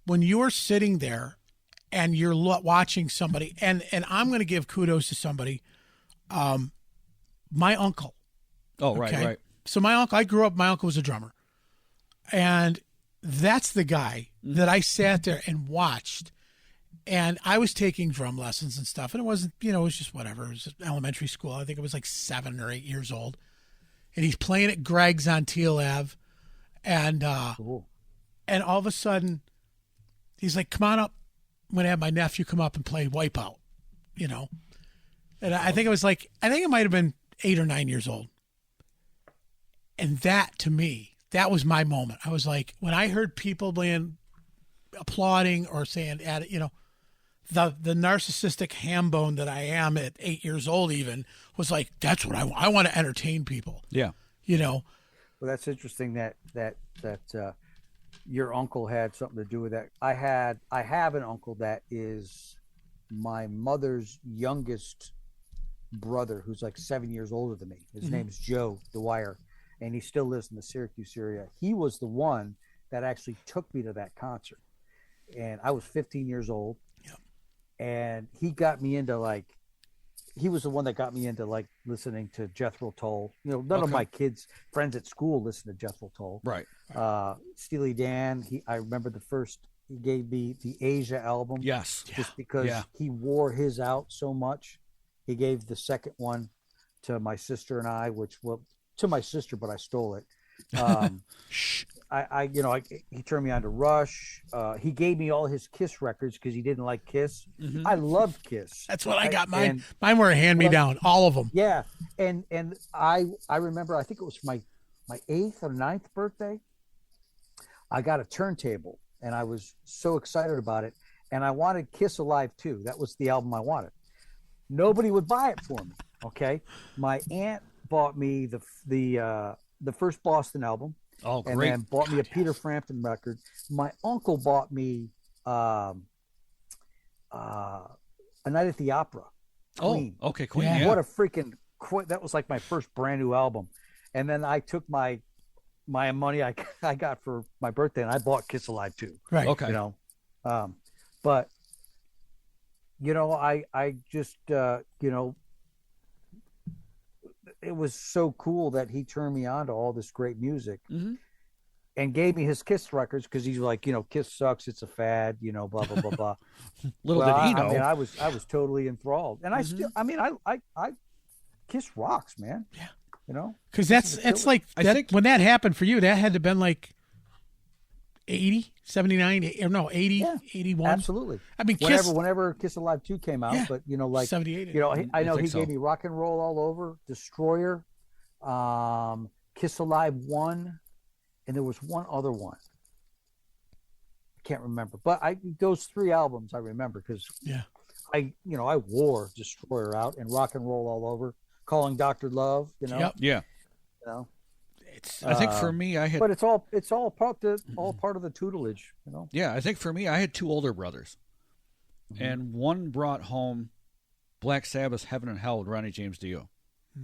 when you're sitting there and you're watching somebody, and I'm going to give kudos to somebody, my uncle. Oh, right, right. So my uncle was a drummer. And that's the guy that I sat there and watched. And I was taking drum lessons and stuff. And it wasn't, it was just whatever. It was just elementary school. I think it was like 7 or 8 years old. And he's playing at Greg's on Teal Ave. And and all of a sudden, he's like, come on up. I'm going to have my nephew come up and play Wipeout, And I think it might have been 8 or 9 years old. And that, to me, that was my moment. I was like, when I heard people applauding or saying, the narcissistic ham bone that I am at 8 years old even was like, that's what I want to entertain people. Yeah. Well, that's interesting that your uncle had something to do with that. I have an uncle that is my mother's youngest brother, who's like 7 years older than me. His name's Joe Dwyer, and he still lives in the Syracuse area. He was the one that actually took me to that concert, and I was 15 years old. Yep. And he got me into he was the one that got me into listening to Jethro Tull. None of my friends at school listened to Jethro Tull. Right. Steely Dan. I remember he gave me the Asia album. Yes. Just because he wore his out so much. He gave the second one to my sister and I, to my sister, but I stole it. He turned me on to Rush. He gave me all his Kiss records because he didn't like Kiss. I loved Kiss. That's what I got. Mine were a hand-me-down, all of them. Yeah, and I remember, I think it was my 8th or 9th birthday. I got a turntable, and I was so excited about it. And I wanted Kiss Alive too. That was the album I wanted. Nobody would buy it for me. Okay, my aunt bought me the first Boston album. Oh, great. And then bought me a Peter Frampton record. My uncle bought me A Night at the Opera. Queen. Oh, okay, Queen. Yeah. What a freaking that was like my first brand new album. And then I took my money I got for my birthday, and I bought Kiss Alive too. Right. Okay. But I just it was so cool that he turned me on to all this great music and gave me his Kiss records, because he's like, Kiss sucks, it's a fad, blah blah blah blah. Little did he know. I was totally enthralled, and I still, I Kiss rocks, man. Yeah, because it's like I think when that happened for you, that had to have been like 80, 79, or no, 80, 81. Absolutely. I mean, whenever Kiss Alive 2 came out, but 78. I know he gave me Rock and Roll All Over, Destroyer, Kiss Alive 1, and there was one other one. I can't remember, but those 3 albums I remember, because I wore Destroyer out and Rock and Roll All Over. calling Dr. Love, you know. Yep. Yeah. You know. I think for me, I had. But it's all part of the tutelage, you know. Yeah, I think for me, I had two older brothers, and one brought home Black Sabbath's "Heaven and Hell" with Ronnie James Dio.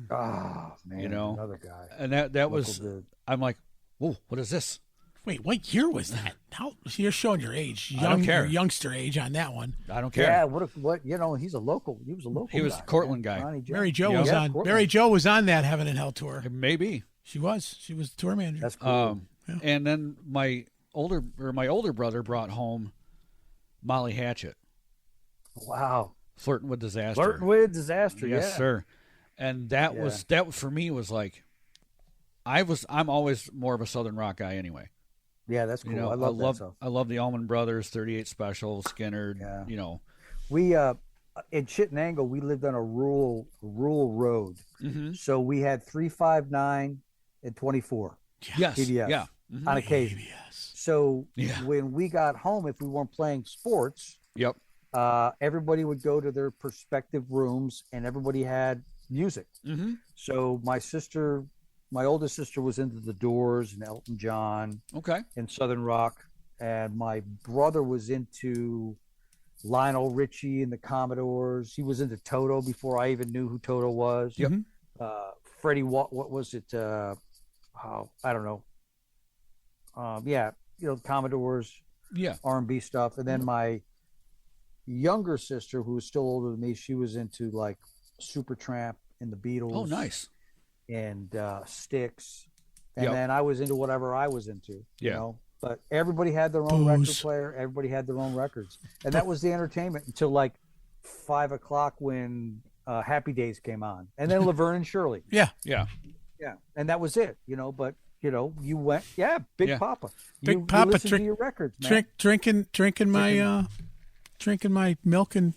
Oh man, you know, another guy. And that was. I'm like, whoa, what is this? Wait, what year was that? How you're showing your age? I don't care. Your youngster age on that one. I don't care. Yeah, what you know? He's a local. He was a local. He was guy, Cortland guy. Mary Jo was on. Cortland. Mary Jo was on that Heaven and Hell tour. Maybe she was. She was the tour manager. That's cool. And then my older brother brought home Molly Hatchet. Wow. Flirting with Disaster. Flirting with Disaster. Yes, sir. And that was for me was like, I'm always more of a Southern rock guy anyway. Yeah, that's cool. You know, I love that stuff. I love the Allman Brothers, 38 Special, Skinner. Yeah. You know, we in Chittenango we lived on a rural road, so we had 359 and 24. Yes. PBS, yeah. On occasion. PBS. So when we got home, if we weren't playing sports, Yep. Everybody would go to their respective rooms, and everybody had music. So my oldest sister was into the Doors and Elton John, and Southern rock, and my brother was into Lionel Richie and the Commodores. He was into Toto before I even knew who Toto was. Yep. Freddie, what was it? I don't know. Commodores. Yeah. R&B stuff, and then my younger sister, who was still older than me, she was into like Supertramp and the Beatles. Oh, nice. And Styx, and then I was into whatever I was into. You know, but everybody had their own record player. Everybody had their own records, and that was the entertainment until like 5 o'clock when Happy Days came on, and then Laverne and Shirley. Yeah, and that was it. You know, but you went, Big Papa. Big Papa, to your records, man. Drinking my milk and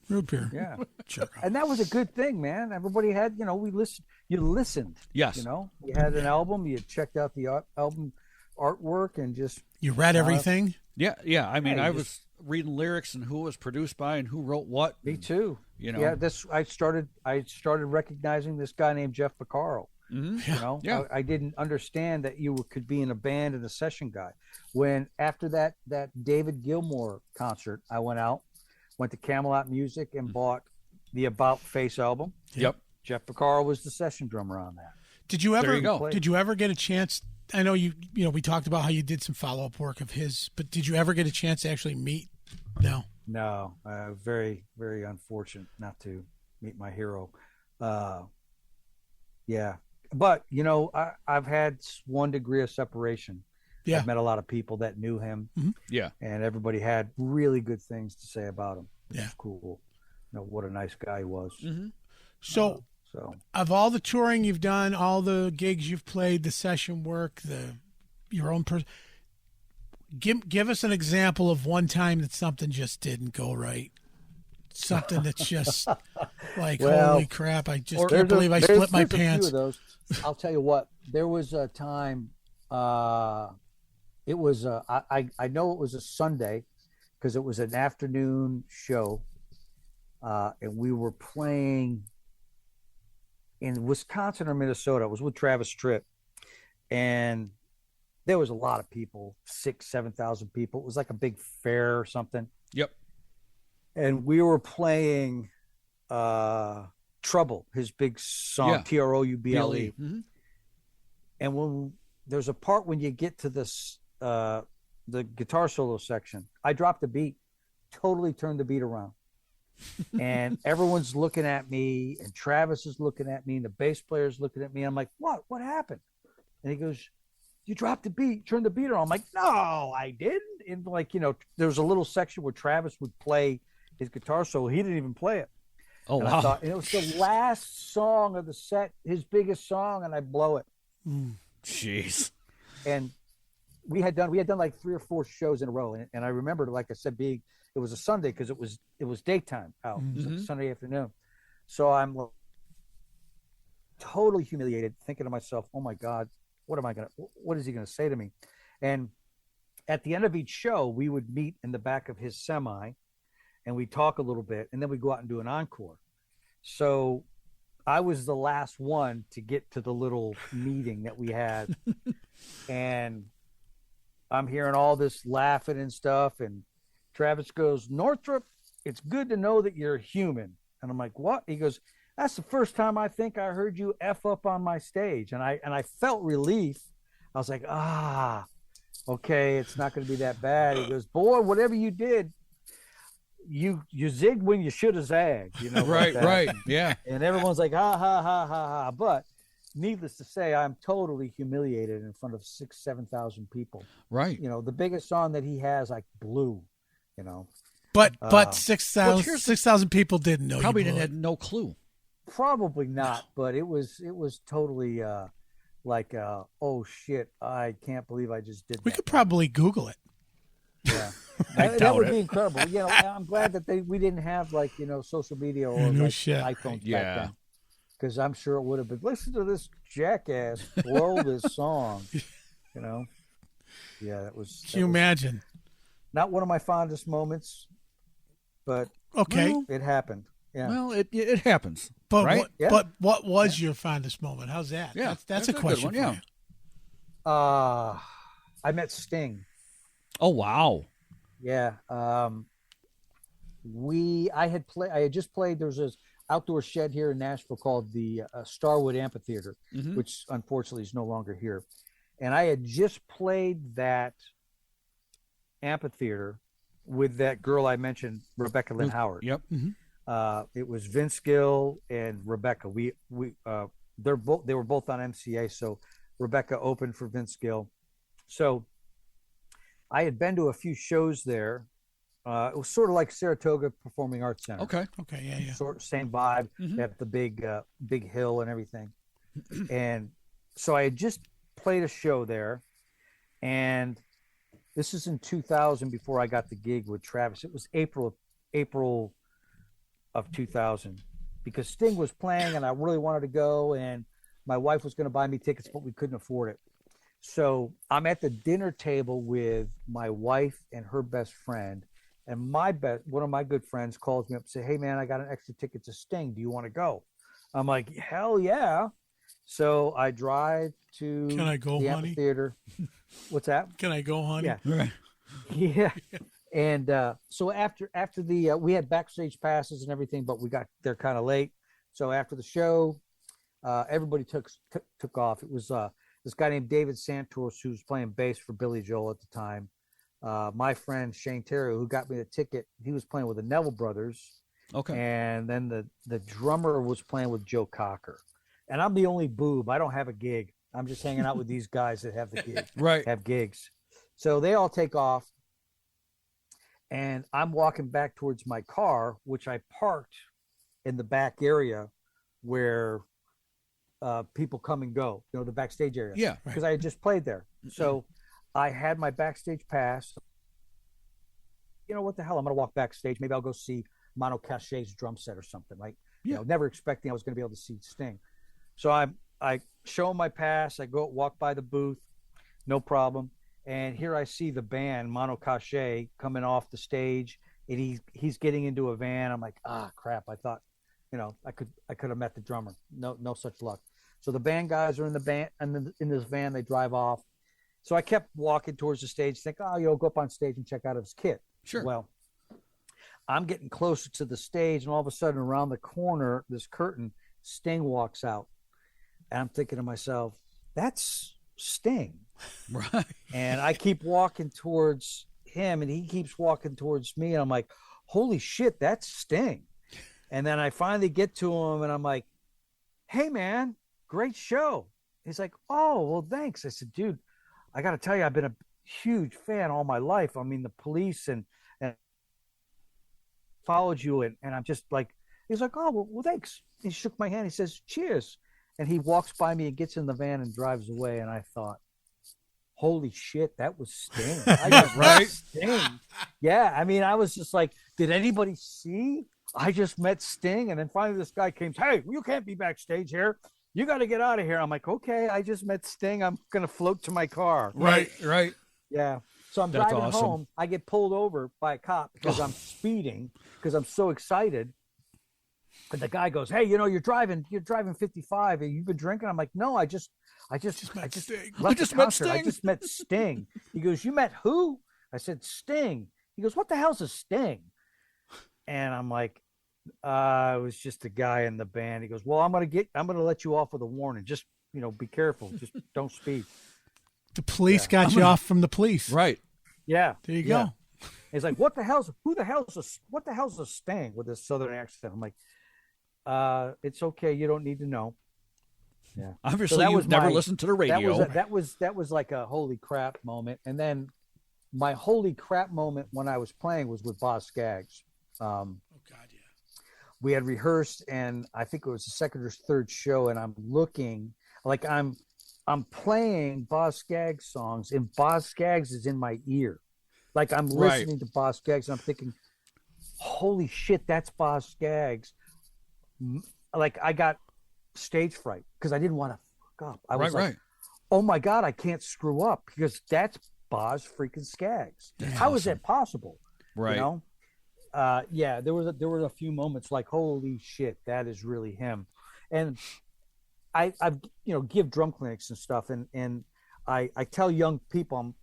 root beer. Yeah. Sure. And that was a good thing, man. Everybody had, we listened. You listened. Yes. You had an album. You checked out the album artwork and just. You read everything? Yeah. I mean, I was reading lyrics and who was produced by and who wrote what. Me too. You know. Yeah. I started recognizing this guy named Jeff Beccaro. I didn't understand that you could be in a band and a session guy. When after that David Gilmour concert, I went to Camelot Music and bought the About Face album. Yep. Jeff Beccaro was the session drummer on that. Did you ever get a chance? I know we talked about how you did some follow-up work of his, but did you ever get a chance to actually meet? No. Very, very unfortunate not to meet my hero. But I've had one degree of separation. Yeah. I've met a lot of people that knew him. Yeah. And everybody had really good things to say about him. Which is cool. What a nice guy he was. So of all the touring you've done, all the gigs you've played, the session work, your own person, give us an example of one time that something just didn't go right. Something that's just like, holy crap, I just can't believe I split my pants. A few of those. I'll tell you what, there was a time, it was, I know it was a Sunday because it was an afternoon show, and we were playing in Wisconsin or Minnesota. It was with Travis Tritt, and there was a lot of people, 7,000 people. It was like a big fair or something. Yep. And we were playing Trouble, his big song, Trouble. And when there's a part when you get to this, the guitar solo section, I dropped the beat, totally turned the beat around. And everyone's looking at me, and Travis is looking at me, and the bass player's looking at me. I'm like, what happened? And he goes, you dropped the beat, turned the beat around. I'm like, no, I didn't. And there was a little section where Travis would play his guitar solo. He didn't even play it. Oh, and wow. And it was the last song of the set, his biggest song, and I blow it. Jeez. And we had done like 3 or 4 shows in a row. And I remember, like I said, it was a Sunday because it was daytime out. It was like Sunday afternoon. So I'm totally humiliated, thinking to myself, oh my God, what is he going to say to me? And at the end of each show, we would meet in the back of his semi and we'd talk a little bit, and then we'd go out and do an encore. So I was the last one to get to the little meeting that we had. And I'm hearing all this laughing and stuff. And Travis goes, Northrup, it's good to know that you're human. And I'm like, what? He goes, that's the first time I think I heard you F up on my stage. And I felt relief. I was like, okay, it's not going to be that bad. He goes, boy, whatever you did, you zigged when you should have zagged, you know. Right, yeah. And everyone's like, ha, ha, ha, ha, ha. But needless to say, I'm totally humiliated in front of 7,000 people. Right. You know, the biggest song that he has, like, blew, you know. But 6,000 people didn't know. Probably didn't have no clue. Probably not, but it was totally like, oh shit, I can't believe I just did that. We could probably Google it. Yeah. That would be incredible. You know, I'm glad that we didn't have, like, you know, social media or iPhones back then. Because I'm sure it would have been, listen to this jackass blow this song. You know? Yeah, that was. Can you imagine? Not one of my fondest moments, but okay, it happened. Yeah. Well, it happens. But right? what was your fondest moment? How's that? Yeah, that's a question. Good one, yeah. I met Sting. Oh wow. Yeah. I had just played. There was this outdoor shed here in Nashville called the Starwood Amphitheater, which unfortunately is no longer here. And I had just played that amphitheater with that girl I mentioned, Rebecca Lynn Howard. Yep. Mm-hmm. It was Vince Gill and Rebecca. They were both on MCA, so Rebecca opened for Vince Gill. So I had been to a few shows there. It was sort of like Saratoga Performing Arts Center. Okay, yeah. Sort of same vibe. They have the big hill and everything. And so I had just played a show there, and this is in 2000 before I got the gig with Travis. It was April of 2000 because Sting was playing and I really wanted to go, and my wife was going to buy me tickets, but we couldn't afford it. So I'm at the dinner table with my wife and her best friend, and one of my good friends calls me up and says, hey man, I got an extra ticket to Sting. Do you want to go? I'm like, hell yeah. So I drive to the amphitheater. What's that? Can I go, honey? Yeah. Right. Yeah. And so after the we had backstage passes and everything, but we got there kind of late. So after the show, everybody took off. It was this guy named David Santos who was playing bass for Billy Joel at the time. My friend Shane Terry, who got me the ticket, he was playing with the Neville Brothers. Okay. And then the drummer was playing with Joe Cocker. And I'm the only boob. I don't have a gig. I'm just hanging out with these guys that have the gig. Right. Have gigs. So they all take off. And I'm walking back towards my car, which I parked in the back area where people come and go, you know, the backstage area. Yeah. Because I had just played there. So I had my backstage pass. You know, what the hell? I'm going to walk backstage. Maybe I'll go see Mono Cachet's drum set or something, right? Yeah. You know, never expecting I was going to be able to see Sting. So I show him my pass. I go walk by the booth, no problem. And here I see the band Mono Cachet coming off the stage, and he's getting into a van. I'm like, crap! I thought, you know, I could have met the drummer. No such luck. So the band guys are in the band, and in this van they drive off. So I kept walking towards the stage, think, go up on stage and check out his kit. Sure. Well, I'm getting closer to the stage, and all of a sudden, around the corner, this curtain, Sting walks out. And I'm thinking to myself, that's Sting. Right. And I keep walking towards him, and he keeps walking towards me. And I'm like, holy shit, that's Sting. And then I finally get to him, and I'm like, hey, man, great show. He's like, oh, well, thanks. I said, dude, I got to tell you, I've been a huge fan all my life. I mean, the Police and followed you. And I'm just like, he's like, oh, well, thanks. He shook my hand. He says, cheers. And he walks by me and gets in the van and drives away. And I thought, holy shit, that was Sting. I just met Sting. Yeah. I mean, I was just like, did anybody see? I just met Sting. And then finally this guy came, hey, you can't be backstage here. You got to get out of here. I'm like, okay, I just met Sting. I'm going to float to my car. Right. Yeah. So I'm driving home. I get pulled over by a cop because I'm speeding because I'm so excited. And the guy goes, "Hey, you're driving 55. You've been drinking?" I'm like, "No, I just met Sting. I just met Sting." He goes, "You met who?" I said, "Sting." He goes, "What the hell's a Sting?" And I'm like, it was just a guy in the band. He goes, "Well, I'm gonna let you off with a warning. Just, be careful. Just don't speak." The police got you off from the police. Right. Yeah. There you go. He's like, what the hell's a Sting with this Southern accent? I'm like, it's okay. You don't need to know. Yeah. Obviously, you've never listened to the radio. That was like a holy crap moment. And then my holy crap moment when I was playing was with Boz Scaggs. Oh God, yeah. We had rehearsed, and I think it was the second or third show, and I'm looking like I'm playing Boz Scaggs songs, and Boz Scaggs is in my ear. Like I'm listening to Boz Scaggs, and I'm thinking, holy shit, that's Boz Scaggs. Like I got stage fright because I didn't want to fuck up. I was like, oh my God, I can't screw up because that's Boz freaking Scaggs. How is that possible? Right. Yeah, there were a few moments like, holy shit, that is really him. And I give drum clinics and stuff, and I tell young people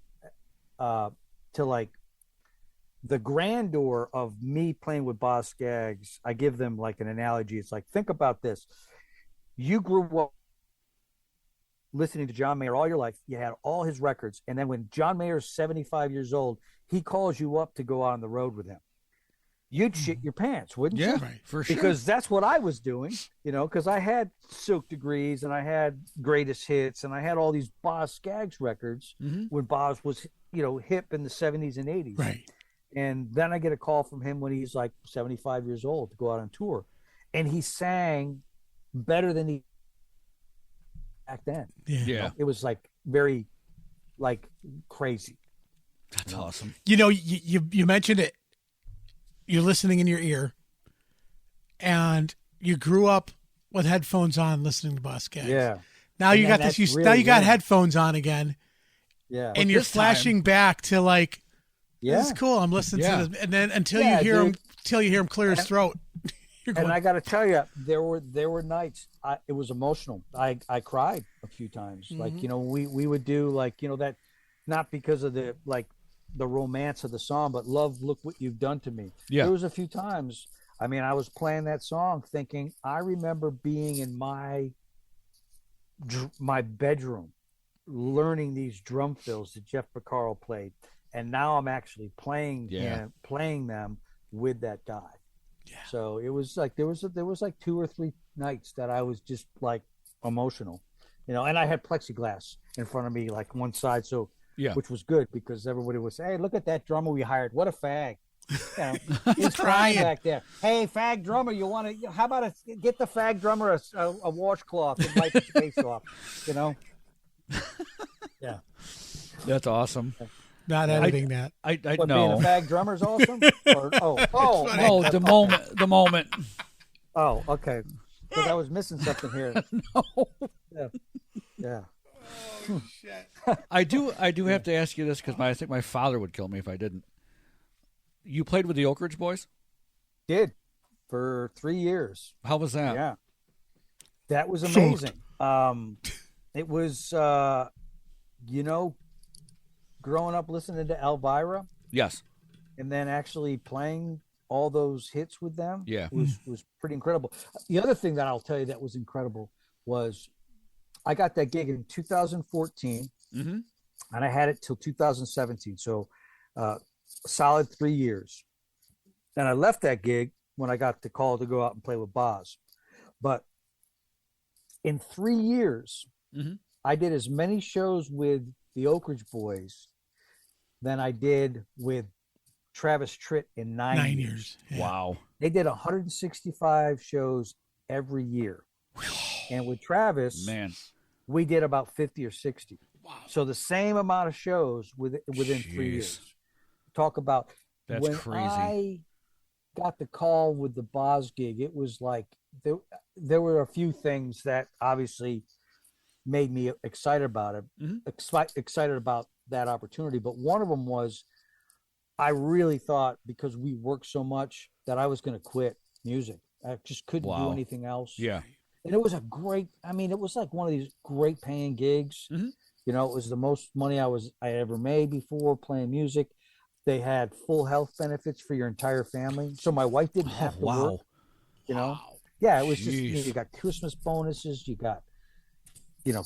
to like the grandeur of me playing with Boz Scaggs. I give them like an analogy. It's like, think about this. You grew up listening to John Mayer all your life. You had all his records. And then when John Mayer's 75 years old, he calls you up to go out on the road with him. You'd shit your pants, wouldn't you? Yeah, for sure. Because that's what I was doing, because I had Silk Degrees and I had Greatest Hits and I had all these Boz Scaggs records when Boz was, hip in the 70s and 80s. Right. And then I get a call from him when he's like 75 years old to go out on tour. And he sang better than he back then. Yeah. It was like very crazy. That's awesome. You mentioned it. You're listening in your ear, and you grew up with headphones on listening to Boz Scaggs. Yeah. Now you got this. Now you got headphones on again. Yeah. And you're flashing back to like, this is cool. I'm listening to this, and then until you hear him clear his throat. And I got to tell you, there were nights. It was emotional. I cried a few times. Like we would do that, not because of the romance of the song, but love, look what you've done to me. Yeah. There was a few times. I mean, I was playing that song thinking, I remember being in my bedroom, learning these drum fills that Jeff Porcaro played. And now I'm actually playing them with that guy. Yeah. So it was like, there was like 2 or 3 nights that I was just like emotional, and I had plexiglass in front of me, like one side. So, which was good because everybody would say, "Hey, look at that drummer we hired. What a fag!" He's crying back there. Hey, fag drummer, how about get the fag drummer a washcloth and wipe his face off? Yeah, that's awesome. Not editing that. I know. Being a fag drummer is awesome. The moment. Oh, okay. Because I was missing something here. No. Yeah. Oh, shit. I do have to ask you this because I think my father would kill me if I didn't. You played with the Oak Ridge Boys? Did for 3 years. How was that? Yeah, that was amazing. It was, growing up listening to Elvira. Yes. And then actually playing all those hits with them. Yeah. Was pretty incredible. The other thing that I'll tell you that was incredible was I got that gig in 2014 and I had it till 2017. So a solid 3 years. And I left that gig when I got the call to go out and play with Boz. But in 3 years, I did as many shows with the Oak Ridge Boys than I did with Travis Tritt in 9 years. Yeah. Wow. They did 165 shows every year. And with Travis, we did about 50 or 60. Wow. So the same amount of shows within 3 years. Talk about that's crazy. I got the call with the Boz gig, it was like there were a few things that obviously made me excited about it, excited about that opportunity. But one of them was I really thought because we worked so much that I was going to quit music I just couldn't do anything else. Yeah. And it was it was like one of these great paying gigs. Mm-hmm. You know, it was the most money I ever made before playing music. They had full health benefits for your entire family. So my wife didn't have to work. You know? Yeah, it was just, you got Christmas bonuses, you got,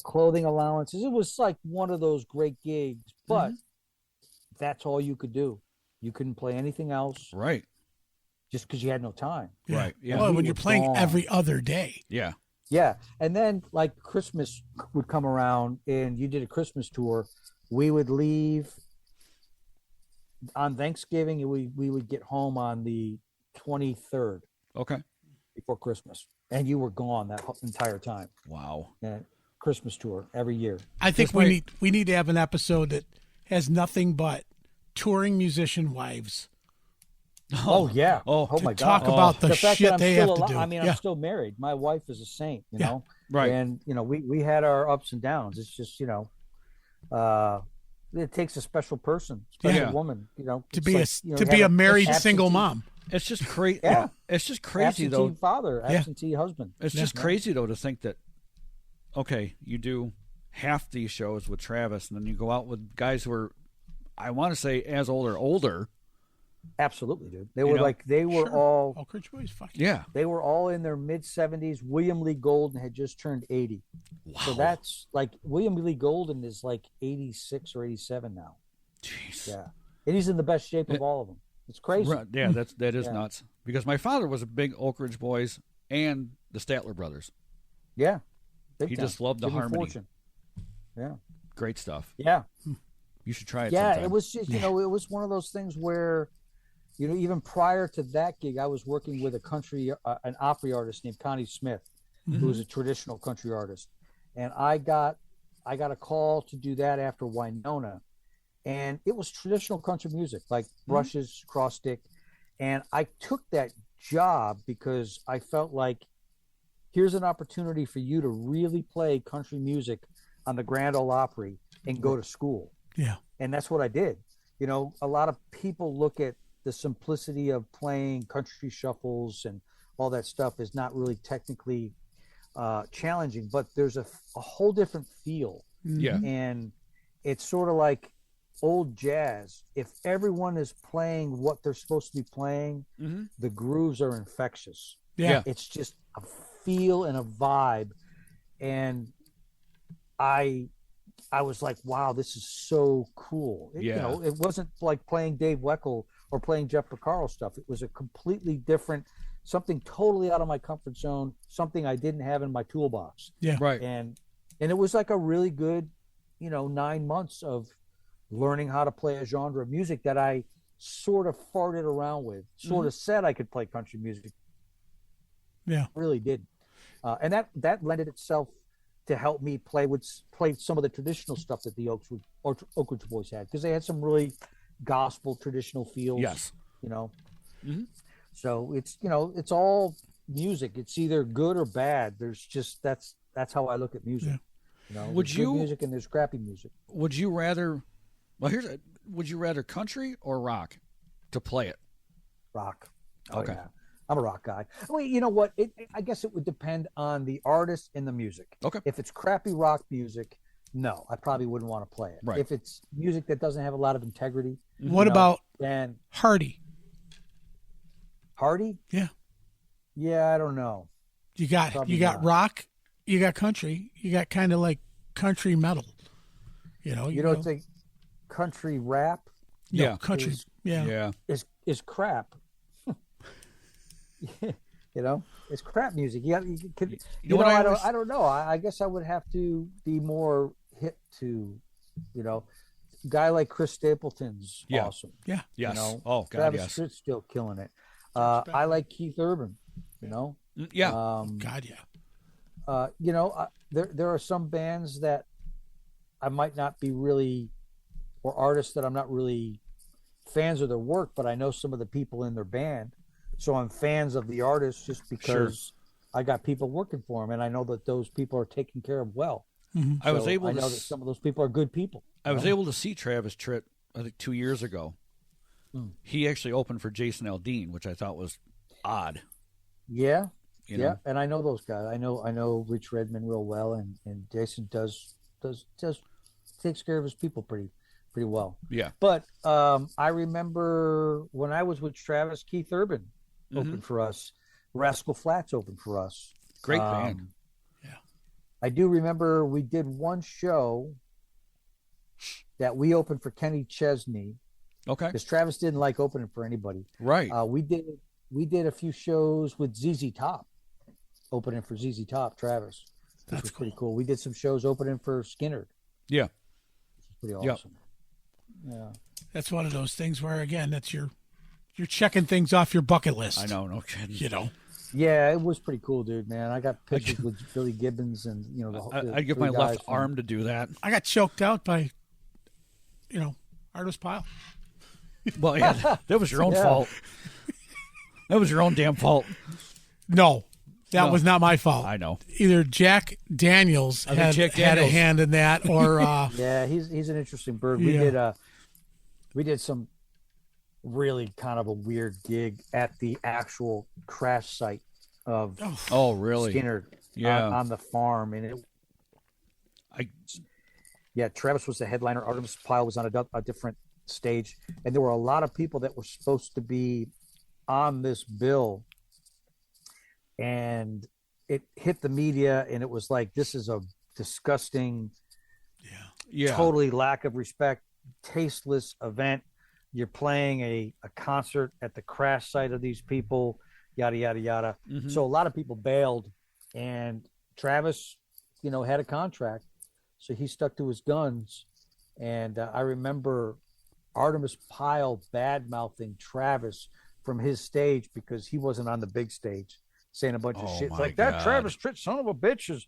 clothing allowances. It was like one of those great gigs, but that's all you could do. You couldn't play anything else. Right. Just because you had no time. Yeah. Right. Yeah. Well, when you're playing every other day. Yeah. Yeah. And then like Christmas would come around and you did a Christmas tour. We would leave on Thanksgiving and we would get home on the 23rd. Okay. Before Christmas. And you were gone that entire time. Wow. And Christmas tour every year. I think we need to have an episode that has nothing but touring musician wives. Oh yeah. Oh my God. Talk about the shit they have to do. I mean, I'm still married. My wife is a saint, you know. Right. And we had our ups and downs. It's just, it takes a special person, special woman, to be a married single mom. It's just crazy. Yeah. It's just crazy absentee though. Father, absentee husband. It's just crazy though to think that okay, you do half these shows with Travis and then you go out with guys who are I want to say as old or older. Absolutely, dude. They were all Country Boys, fuck yeah. They were all in their mid 70s. William Lee Golden had just turned 80. Wow. So that's like William Lee Golden is like 86 or 87 now. Jeez. Yeah. And he's in the best shape of all of them. It's crazy. Right. Yeah, that is nuts. Because my father was a big Oak Ridge Boys and the Statler Brothers. Yeah. He just loved the harmony. Fortune. Yeah. Great stuff. Yeah. You should try it sometime. sometime. It was just, it was one of those things where, even prior to that gig, I was working with an opera artist named Connie Smith, who was a traditional country artist. And I got a call to do that after Winona. And it was traditional country music, like brushes, cross stick. And I took that job because I felt like here's an opportunity for you to really play country music on the Grand Ole Opry and go to school. Yeah. And that's what I did. A lot of people look at the simplicity of playing country shuffles and all that stuff is not really technically challenging, but there's a whole different feel. Yeah. And it's sort of like old jazz. If everyone is playing what they're supposed to be playing, the grooves are infectious. Yeah. It's just a feel and a vibe. And I was like, wow, this is so cool. It wasn't like playing Dave Weckl or playing Jeff Porcaro stuff. It was a completely different, something totally out of my comfort zone, something I didn't have in my toolbox. Yeah. Right. And it was like a really good, 9 months of learning how to play a genre of music that I sort of farted around with, sort of said I could play country music. Yeah. Really did. And that lended itself to help me play some of the traditional stuff that the Oak Ridge Boys had, because they had some really gospel traditional feels. Yes. So it's all music. It's either good or bad. There's just that's how I look at music. Yeah. There's good music and there's crappy music. Would you rather? Well, would you rather country or rock to play it? Rock. Okay. Yeah. I'm a rock guy. I mean, you know what? I guess it would depend on the artist and the music. Okay. If it's crappy rock music, no, I probably wouldn't want to play it. Right. If it's music that doesn't have a lot of integrity, what about then Hardy? Hardy? Yeah. Yeah, I don't know. You got rock, you got country, you got kind of like country metal. It's like country rap. No, country. Is crap. It's crap music. I don't know. I guess I would have to be more hip to, guy like Chris Stapleton's awesome. Yeah. Yes. Oh God, Travis Tritt's still killing it. I like Keith Urban. Yeah. God, yeah. There are some bands that I might not be really, or artists that I'm not really fans of their work, but I know some of the people in their band. So I'm fans of the artist just because I got people working for them, and I know that those people are taken care of well. Mm-hmm. I know that some of those people are good people. I was able to see Travis Tritt, I think 2 years ago. He actually opened for Jason Aldean, which I thought was odd. Yeah. You know? And I know those guys. I know Rich Redmond real well, and Jason does takes care of his people pretty well. Yeah. But I remember when I was with Travis, Keith Urban opened for us. Rascal Flatts opened for us. Great band. Yeah. I do remember we did one show that we opened for Kenny Chesney. Okay. Because Travis didn't like opening for anybody. Right. We did a few shows with ZZ Top, opening for ZZ Top, Travis. That was pretty cool. We did some shows opening for Skinner. Yeah. Pretty awesome. Yep. Yeah. That's one of those things where, again, that's you're checking things off your bucket list. I know, no kidding. You know. Yeah, it was pretty cool, dude, man. I got pictures with Billy Gibbons and, I'd give my left arm to do that. I got choked out by, Artemis Pyle. Well, yeah, that was your own fault. That was your own damn fault. No, that was not my fault. I know. Either Jack Daniels had a hand in that, or yeah, he's an interesting bird. We did some really kind of a weird gig at the actual crash site of really? Skinner on the farm, and Travis was the headliner. Artemis Pyle was on a different stage, and there were a lot of people that were supposed to be on this bill, and it hit the media, and it was like, this is a disgusting, totally lack of respect, tasteless event. You're playing a concert at the crash site of these people, yada yada yada. Mm-hmm. So a lot of people bailed, and Travis had a contract, so he stuck to his guns. And I remember Artemis Pyle bad-mouthing Travis from his stage because he wasn't on the big stage, saying a bunch of shit like that. Travis Tritt, son of a bitch,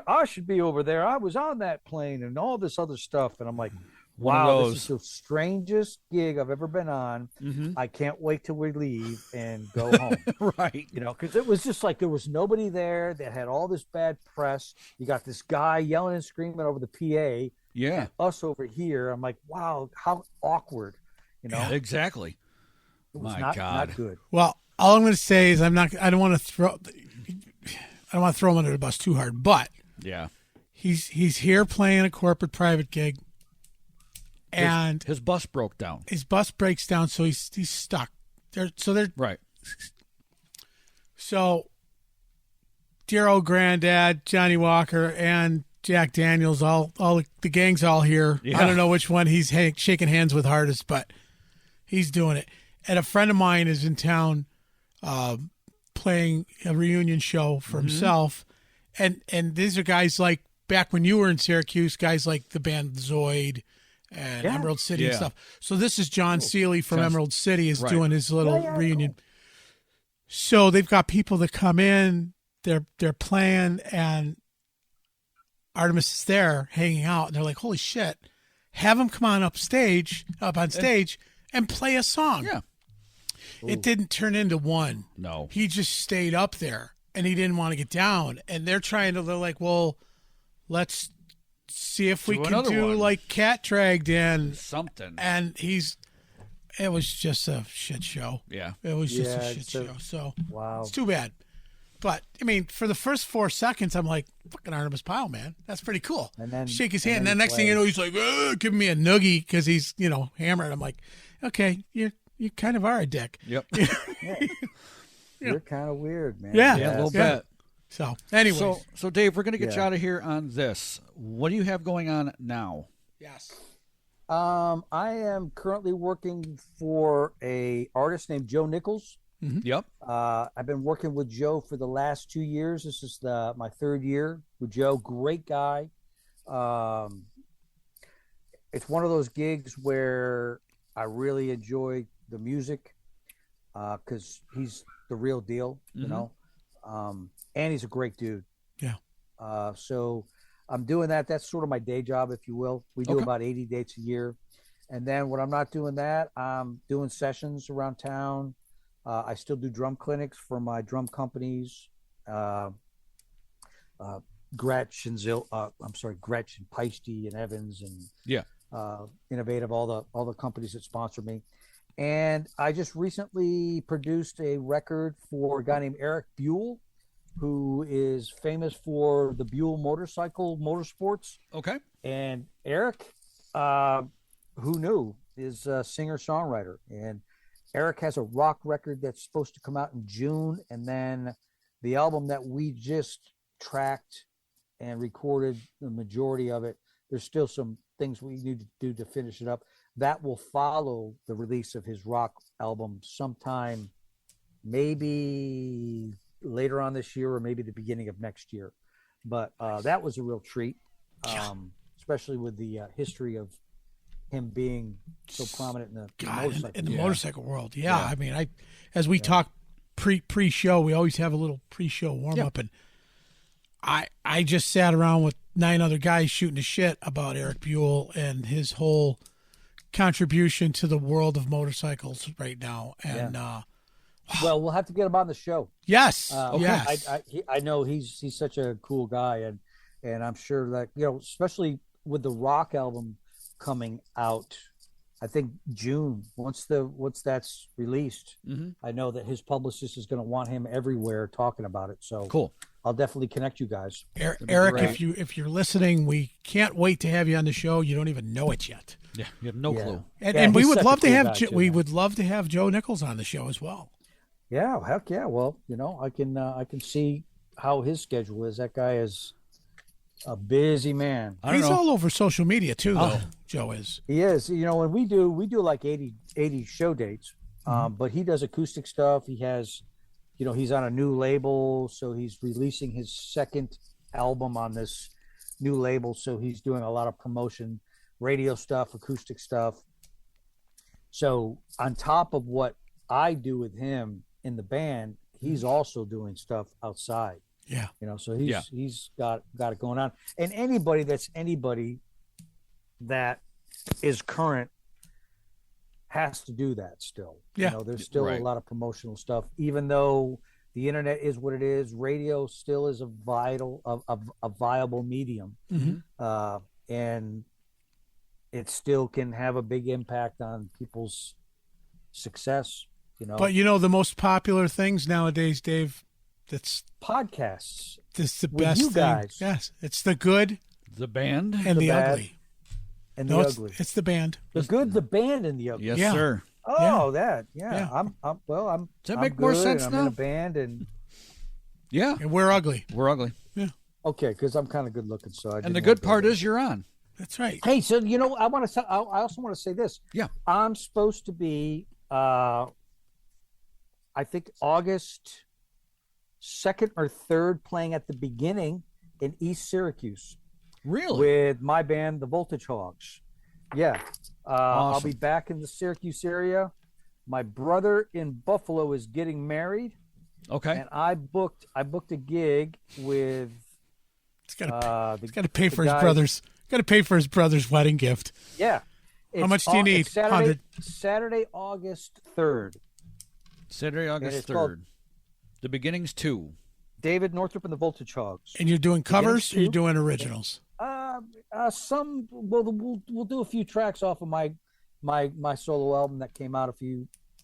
I should be over there. I was on that plane and all this other stuff. And I'm like, wow, this is the strangest gig I've ever been on. Mm-hmm. I can't wait till we leave and go home. Right. Because it was just like there was nobody there that had all this bad press. You got this guy yelling and screaming over the PA. Yeah. And us over here. I'm like, wow, how awkward. Yeah, exactly. It was not good. Well, all I'm going to say is I don't want to throw him under the bus too hard, but yeah, he's here playing a corporate private gig, and his bus broke down. His bus breaks down, so he's stuck. They're right. So, dear old granddad, Johnny Walker, and Jack Daniels, all the gang's all here. Yeah. I don't know which one he's shaking hands with hardest, but he's doing it. And a friend of mine is in town playing a reunion show for himself. And these are guys like back when you were in Syracuse, guys like the band Zoid and Emerald City and stuff. So this is John Seeley from Emerald City is doing his little reunion. So they've got people that come in, they're playing, and Artemis is there hanging out, and they're like, holy shit, have him come on up on stage and play a song. Yeah. It didn't turn into one. No. He just stayed up there, and he didn't want to get down. And they're like, well, let's see if we can do one. Like Cat Dragged In. Something. And it was just a shit show. Yeah. It was just a shit show. So wow. It's too bad. But, I mean, for the first 4 seconds, I'm like, fucking Artemis Pyle, man. That's pretty cool. And then shake his hand. And then next thing you know, he's like, giving me a noogie because he's, hammered. I'm like, okay, you kind of are a dick. Yep. You're kind of weird, man. Yeah. A little bit. So, anyway. So, Dave, we're going to get you out of here on this. What do you have going on now? Yes. I am currently working for a artist named Joe Nichols. Mm-hmm. Yep. I've been working with Joe for the last 2 years. This is my third year with Joe. Great guy. It's one of those gigs where I really enjoy the music because he's the real deal, and he's a great dude. Yeah. So I'm doing that. That's sort of my day job, if you will. We do about 80 dates a year. And then when I'm not doing that, I'm doing sessions around town. I still do drum clinics for my drum companies. Gretsch and Peisty and Evans and Innovative, all the companies that sponsor me. And I just recently produced a record for a guy named Eric Buell, who is famous for the Buell motorsports. Okay. And Eric, who knew, is a singer-songwriter. And Eric has a rock record that's supposed to come out in June. And then the album that we just tracked and recorded, the majority of it, there's still some things we need to do to finish it up. That will follow the release of his rock album sometime, maybe later on this year or maybe the beginning of next year. But that was a real treat, especially with the history of him being so prominent in the motorcycle world. Yeah. I mean, as we talk pre-show, we always have a little pre-show warm-up, and I just sat around with 9 other guys shooting the shit about Eric Buell and his whole contribution to the world of motorcycles right now. And well, we'll have to get him on the show. Yes. Yes. I know he's such a cool guy, and I'm sure that, especially with the rock album coming out, I think June, once that's released, I know that his publicist is going to want him everywhere talking about it. So cool. I'll definitely connect you guys. Eric, if you're listening, we can't wait to have you on the show. You don't even know it yet. Yeah, you have no clue. And we would love to have we would love to have Joe Nichols on the show as well. Yeah, heck yeah. Well, I can see how his schedule is. That guy is a busy man. He's all over social media too, though. Joe is. He is. And we do like 80 show dates. But he does acoustic stuff. He has, he's on a new label, so he's releasing his second album on this new label. So he's doing a lot of promotion, radio stuff, acoustic stuff. So on top of what I do with him in the band, he's also doing stuff outside. Yeah. So he's got it going on. And anybody that is current has to do that still. Yeah. There's still a lot of promotional stuff, even though the internet is what it is. Radio still is a viable medium. And it still can have a big impact on people's success. But the most popular things nowadays, Dave, that's podcasts. It's the best you guys. Thing. Yes, it's the good, the band, and the ugly. And the ugly. It's the band. The good, the band, and the ugly. Yes, sir. Oh, that. Yeah. I'm. Does that make more sense now? I'm in a band, and and we're ugly. We're ugly. Yeah. Okay, because I'm kind of good looking, so. And the good part is you're on. That's right. Hey, so I want to. I also want to say this. Yeah. I'm supposed to be. I think August 2nd or 3rd, playing at the beginning in East Syracuse. Really? With my band, the Voltage Hogs. Yeah. Awesome. I'll be back in the Syracuse area. My brother in Buffalo is getting married. Okay. And I booked a gig with. He's got to pay for his brother's. Got to pay for his brother's wedding gift. Yeah. How much do you need? Saturday, August 3rd. Saturday, August 3rd. The Beginnings 2. David Northrup and the Voltage Hogs. And you're doing covers or you're doing originals? Some. Well, we'll do a few tracks off of my solo album that came out a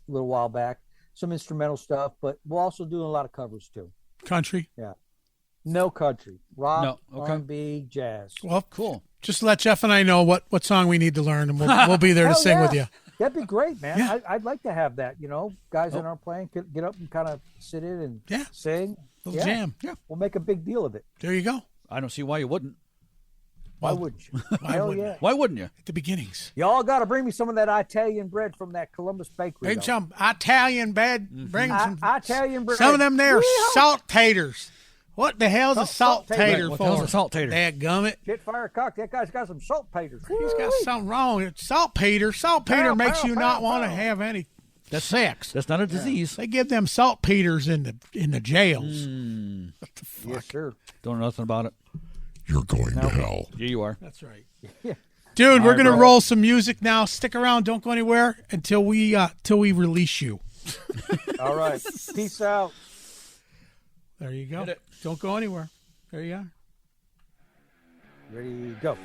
little while back. Some instrumental stuff, but we'll also do a lot of covers too. Country? Yeah. No country. Rock, R&B, jazz. Well, cool. Just let Jeff and I know what song we need to learn, and we'll be there to sing with you. That'd be great, man. Yeah. I'd like to have that. Guys that aren't playing could get up and kind of sit in and sing. Little jam. Yeah. We'll make a big deal of it. There you go. I don't see why you wouldn't. Why wouldn't you? Hell yeah. Why wouldn't you? At the beginnings. Y'all got to bring me some of that Italian bread from that Columbus bakery. Bring some Italian bread. Bring some Italian bread. Some of them there salt taters. What the hell's a salt tater for? What the hell's a salt tater? Dadgummit. Get fire cock. That guy's got some salt taters. He's got something wrong. It's saltpeter. Saltpeter makes you not want to have any sex. That's not a disease. They give them saltpeters in the jails. What the fuck? Yes, sir. Don't know nothing about it. You're going to hell. Yeah, you are. That's right. Yeah. Dude, we're gonna roll some music now. Stick around. Don't go anywhere until we release you. All right. Peace out. There you go. Don't go anywhere. There you are. Ready, go.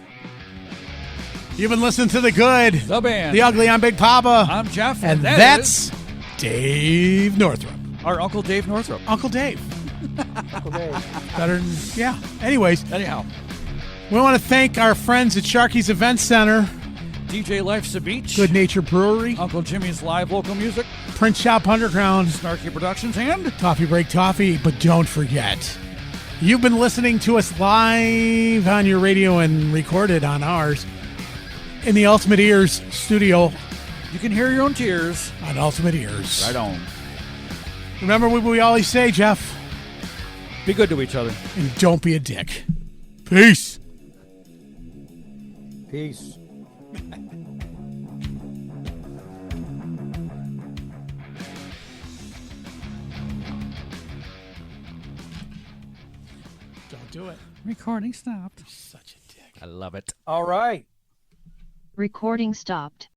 You've been listening to The Good, The Band, The Ugly. I'm Big Papa. I'm Jeff. And that's Dave Northrup. Our Uncle Dave Northrup. Uncle Dave. Uncle Dave. Better than, yeah. Anyways. Anyhow. We want to thank our friends at Sharky's Event Center. DJ Life's a Beach. Good Nature Brewery. Uncle Jimmy's Live Local Music. Print Shop Underground. Snarky Productions and Toffee Break Toffee. But don't forget, you've been listening to us live on your radio and recorded on ours in the Ultimate Ears studio. You can hear your own tears on Ultimate Ears. Right on. Remember what we always say, Jeff? Be good to each other. And don't be a dick. Peace. Peace. Don't do it. Recording stopped. Such a dick. I love it. All right. Recording stopped.